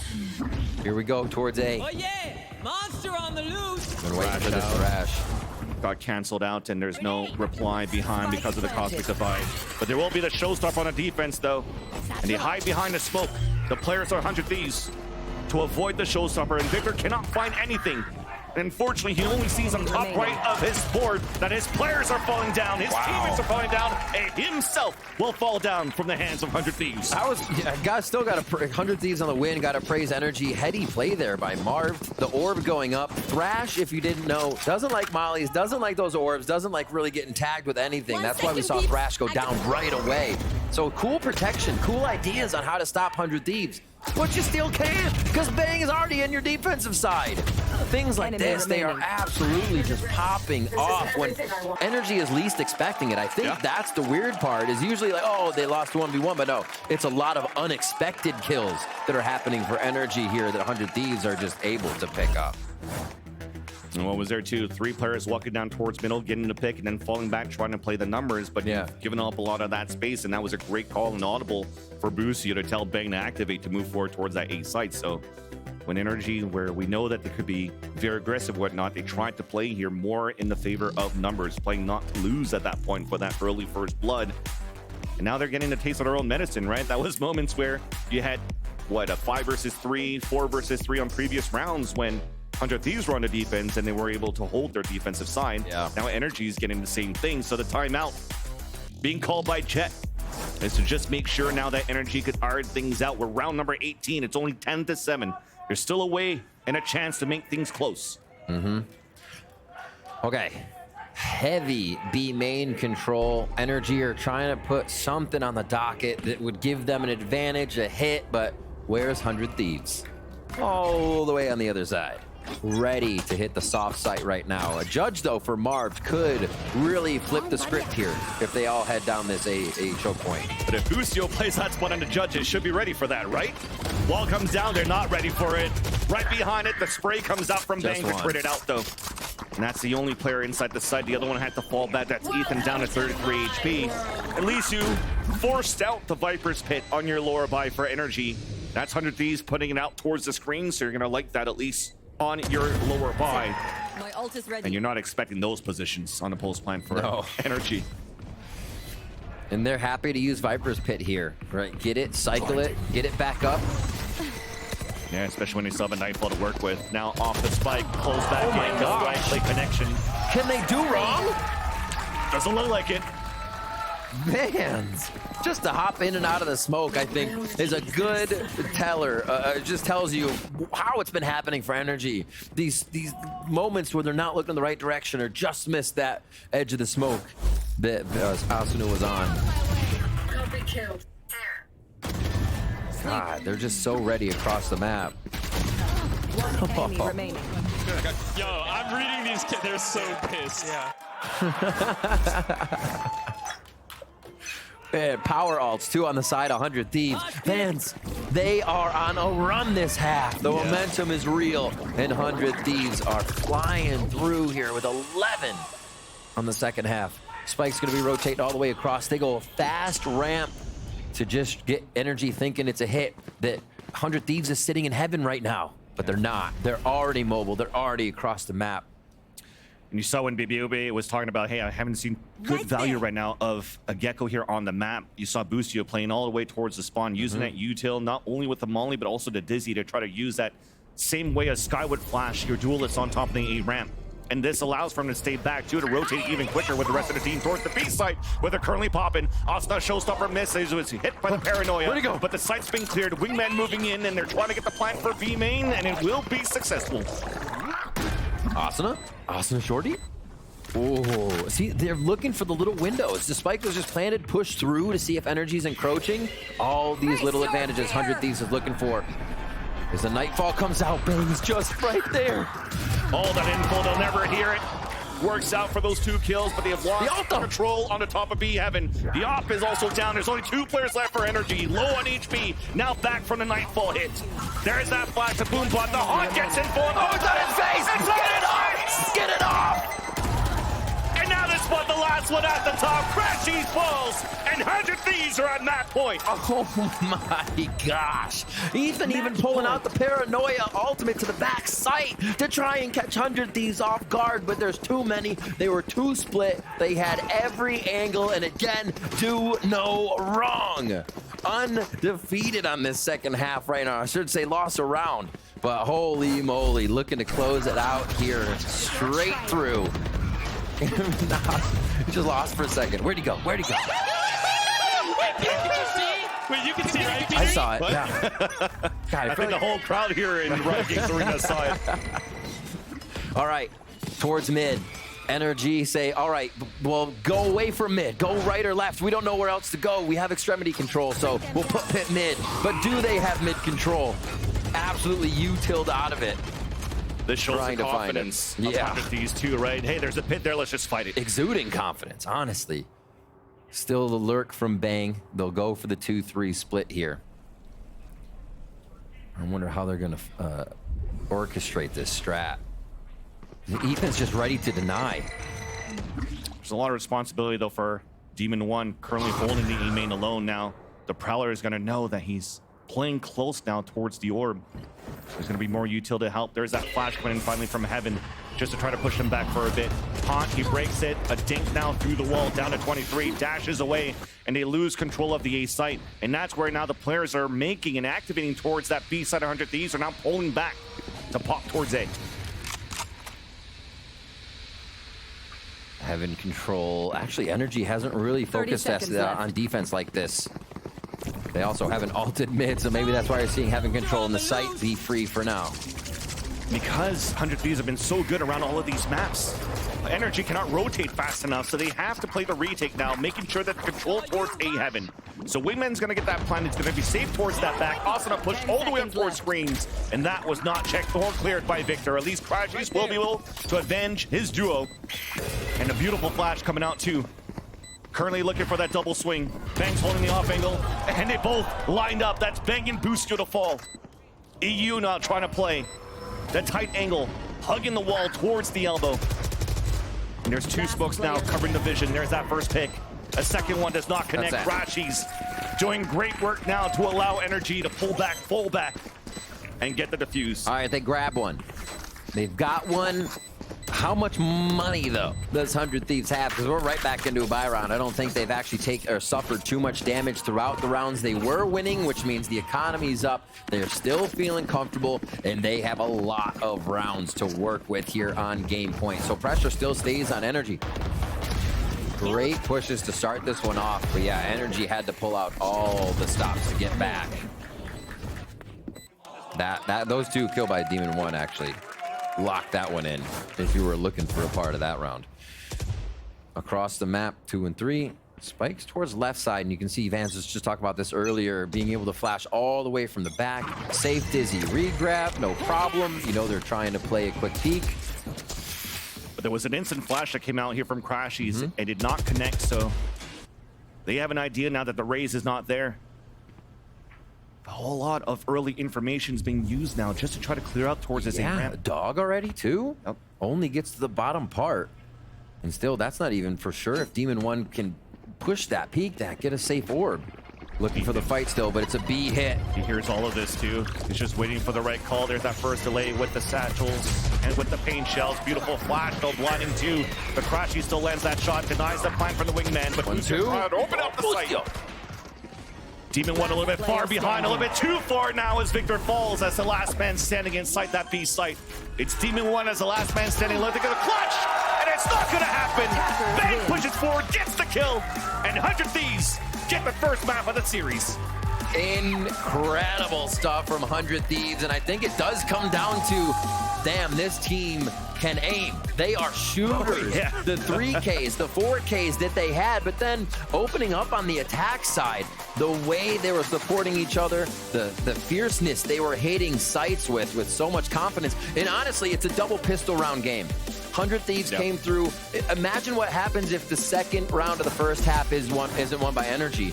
Here we go towards A. Oh yeah, monster on the loose. Been waiting for this Thrash. Got canceled out, and there's no reply behind because of the Cosmic Divide. But there will be the showstopper on the defense, though. And they hide behind the smoke. The players are 100 Thieves to avoid the showstopper, and Victor cannot find anything. Unfortunately, he only sees on top right of his board that his players are falling down, his teammates are falling down, and himself will fall down from the hands of 100 Thieves. That was, guys, still got 100 Thieves on the win. Got to praise NRG. Heady play there by Marv. The orb going up. Thrash, if you didn't know, doesn't like mollies, doesn't like those orbs, doesn't like really getting tagged with anything. That's why we saw Thrash go down right away. So cool protection, cool ideas on how to stop 100 Thieves. But you still can't, because Bang is already in your defensive side. Things like this, they are absolutely just popping off when NRG is least expecting it. I think that's the weird part, is usually like, oh, they lost 1v1, but no, it's a lot of unexpected kills that are happening for NRG here that 100 Thieves are just able to pick up. And what was there too? 3 players walking down towards middle, getting the pick, and then falling back, trying to play the numbers, but giving up a lot of that space, and that was a great call and audible for Boostio to tell Bang to activate to move forward towards that A site. So when NRG, where we know that they could be very aggressive, whatnot, they tried to play here more in the favor of numbers, playing not to lose at that point for that early first blood. And now they're getting a taste of their own medicine, right? That was moments where you had, what, a 5 versus 3, 4 versus 3 on previous rounds when 100 Thieves were on the defense and they were able to hold their defensive side. Now NRG is getting the same thing. So the timeout being called by Jet is to just make sure now that NRG could iron things out. We're round number 18. It's only 10-7. There's still a way and a chance to make things close. Okay. Heavy B main control. NRG are trying to put something on the docket that would give them an advantage, a hit, but where's 100 Thieves? All the way on the other side. Ready to hit the soft site right now. A judge, though, for Marv could really flip the script here if they all head down this A choke point. But if Boostio plays that spot on the judges, should be ready for that, right? Wall comes down, they're not ready for it. Right behind it, the spray comes out from Bang to crit it out, though. And that's the only player inside the site. The other one had to fall back. That's Ethan down to 33 HP. At least you forced out the Viper's Pit on your lower buy for NRG. That's 100 Thieves putting it out towards the screen, so you're going to like that at least on your lower buy. My ult is ready. And you're not expecting those positions on the pulse plan for NRG. And they're happy to use Viper's Pit here, right? Get it, cycle it, get it back up. Yeah, especially when you still have a Nightfall to work with. Now off the spike, close back in, the right play connection. Can they do wrong? Doesn't look like it. Man, just to hop in and out of the smoke, I think, is a good teller. It just tells you how it's been happening for NRG. These moments where they're not looking in the right direction or just missed that edge of the smoke that Asuna was on. God, they're just so ready across the map. One enemy remaining. Yo, I'm reading these kids. They're so pissed. Man, power alts, 2 on the side, 100 Thieves. Vance, they are on a run this half. The momentum is real, and 100 Thieves are flying through here with 11 on the second half. Spike's gonna be rotating all the way across. They go a fast ramp to just get NRG thinking it's a hit, that 100 Thieves is sitting in heaven right now, but they're not. They're already mobile. They're already across the map. And you saw when BBOB was talking about, hey, I haven't seen good value right now of a Gecko here on the map. You saw Boostio playing all the way towards the spawn, using that util, not only with the Molly, but also the Dizzy to try to use that same way as Sky would flash your duelists on top of the A ramp. And this allows for him to stay back, too, to rotate even quicker with the rest of the team towards the B site, where they're currently popping. Asuna showstopper misses, was hit by the paranoia. Where'd he go? But the site's been cleared. Wingman moving in, and they're trying to get the plant for B main, and it will be successful. Asuna shorty. Oh, see, they're looking for the little windows. The spike was just planted, pushed through to see if NRG's encroaching. All these little advantages 100 Thieves is looking for. As the Nightfall comes out, Bang's just right there. All that info, they'll never hear it. Works out for those 2 kills, but they have lost control on the top of B heaven. The op is also down. There's only 2 players left for NRG. Low on HP, now back from the Nightfall hit. There's that flash of Boombot. The Hawk gets in for him. Oh, it's on his face! Get it off! Get it off! And now this one, the last one at the top. Crashies falls, and 100 Thieves are at that point. Oh my gosh. Ethan even pulling out the paranoia ultimate to the back site to try and catch 100 Thieves off guard, but there's too many. They were too split. They had every angle, and again, do no wrong. Undefeated on this second half right now. I should say lost a round, but holy moly, looking to close it out here straight through. He just lost for a second. Where'd he go? Where'd he go? Wait, you can see, right? I saw it. Yeah. God, I think the whole crowd here in Riot Games Arena saw it. All right, towards mid. NRG say, all right, well, go away from mid. Go right or left. We don't know where else to go. We have extremity control, so we'll put pit mid. But do they have mid control? Absolutely utiled out of it. This shows the confidence of these 2, right? Hey, there's a pit there. Let's just fight it. Exuding confidence, honestly. Still the lurk from Bang. They'll go for the 2-3 split here. I wonder how they're going to orchestrate this strat. Ethan's just ready to deny. There's a lot of responsibility, though, for Demon 1 currently holding the A main alone now. The Prowler is going to know that he's playing close now towards the orb. There's going to be more util to help. There's that flash coming in finally from heaven just to try to push him back for a bit. Haunt, he breaks it. A dink now through the wall down to 23. Dashes away, and they lose control of the A site. And that's where now the players are making and activating towards that B side. 100 Thieves are now pulling back to pop towards A. Heaven control. Actually, NRG hasn't really focused on defense like this. They also have an ulted mid, so maybe that's why you're seeing Heaven control in the site be free for now. Because 100 Thieves have been so good around all of these maps, NRG cannot rotate fast enough, so they have to play the retake now, making sure that the control towards A heaven. So Wingman's going to get that plan. It's going to be safe towards that back. Asuna pushed all the way up towards screens, and that was not checked or cleared by Victor. At least Crashies will be able to avenge his duo. And a beautiful flash coming out too. Currently looking for that double swing. Bang's holding the off angle, and they both lined up. That's Bang and Boostio to fall. EU now trying to play that tight angle, hugging the wall towards the elbow. And there's 2 smokes now covering the vision. There's that first pick. A second one does not connect. Rashi's doing great work now to allow NRG to pull back, and get the defuse. All right, they grab one. They've got one. How much money, though, does 100 Thieves have? Because we're right back into a buy round. I don't think they've actually suffered too much damage throughout the rounds. They were winning, which means the economy's up. They're still feeling comfortable, and they have a lot of rounds to work with here on game point. So pressure still stays on NRG. Great pushes to start this one off. But yeah, NRG had to pull out all the stops to get back. Those 2 killed by Demon 1, actually. Lock that one in if you were looking for a part of that round. Across the map, 2 and 3. Spikes towards left side, and you can see Vance was just talking about this earlier, being able to flash all the way from the back. Safe Dizzy regrab, no problem. You know they're trying to play a quick peek. But there was an instant flash that came out here from Crashies. It did not connect, so they have an idea now that the raise is not there. A whole lot of early information is being used now just to try to clear out towards this ramp. A dog already too? Yep. Only gets to the bottom part. And still, that's not even for sure if Demon 1 can push that, peek that, get a safe orb. Looking for the fight still, but it's a B hit. He hears all of this too. He's just waiting for the right call. There's that first delay with the satchels and with the pain shells. Beautiful flash though, blinding two. But Crashy still lands that shot, denies the plan from the wingman. But 1-2. Open up the sight. Demon One a little bit far behind, a little bit too far now as Victor falls as the last man standing inside that B site. It's Demon One as the last man standing. Look, they're gonna clutch, and it's not gonna happen. Bang pushes forward, gets the kill, and 100 Thieves get the first map of the series. Incredible stuff from 100 Thieves, and I think it does come down to, damn, this team can aim. They are shooters. The 3Ks, the 4Ks that they had, but then opening up on the attack side, the way they were supporting each other, the fierceness they were hitting sites with so much confidence. And honestly, it's a double pistol round game. 100 Thieves came through. Imagine what happens if the second round of the first half isn't won by NRG.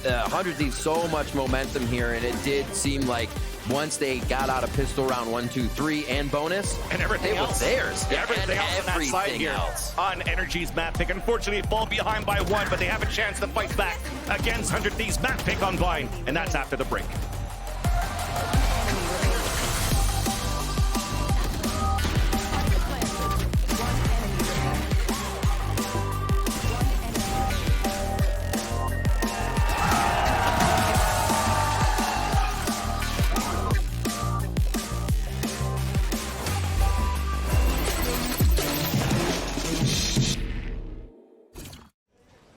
100 Thieves, so much momentum here, and it did seem like once they got out of pistol round 1, 2, 3 and bonus, and everything else was theirs. Everything else on that side here on NRG's map pick. Unfortunately, fall behind by 1, but they have a chance to fight back against 100 Thieves map pick on Vine, and that's after the break.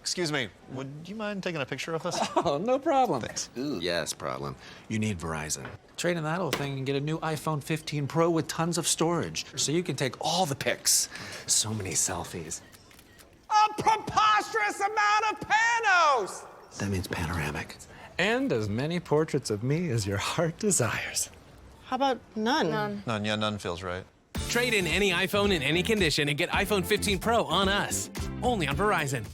Excuse me, would you mind taking a picture of us? Oh, no problem. Thanks. Ooh, yes, problem. You need Verizon. Trade in that old thing and get a new iPhone 15 Pro with tons of storage, so you can take all the pics. So many selfies. A preposterous amount of panos! That means panoramic. And as many portraits of me as your heart desires. How about none? None, yeah, none feels right. Trade in any iPhone in any condition and get iPhone 15 Pro on us. Only on Verizon.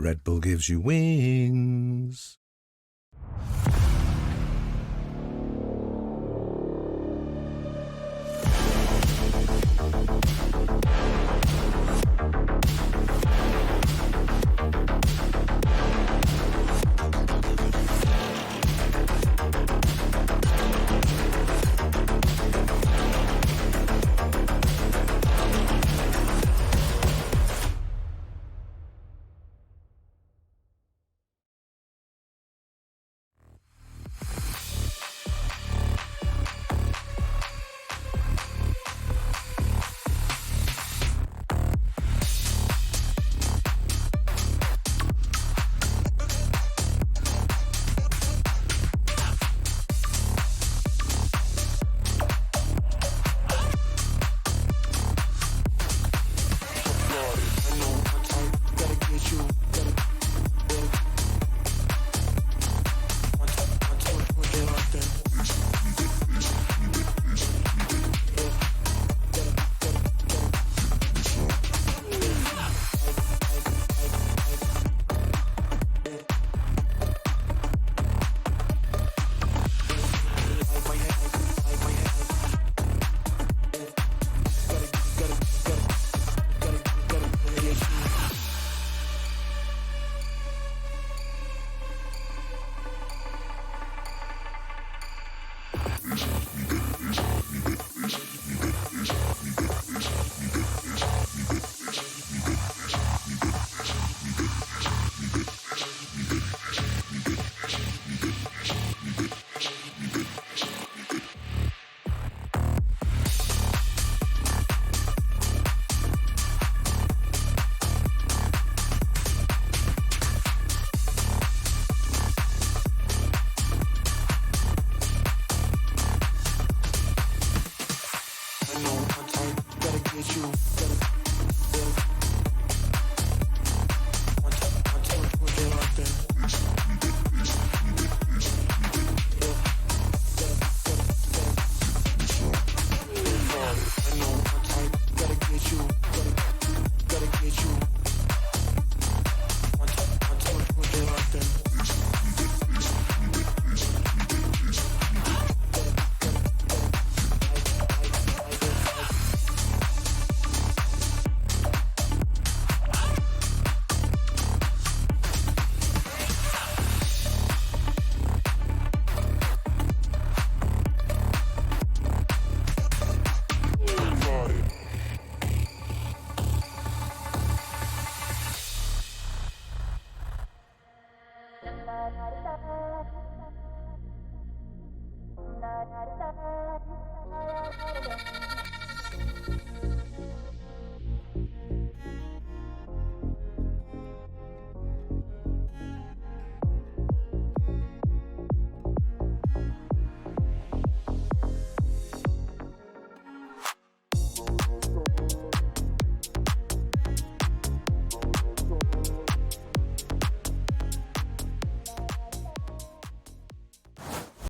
Red Bull gives you wings. Bye.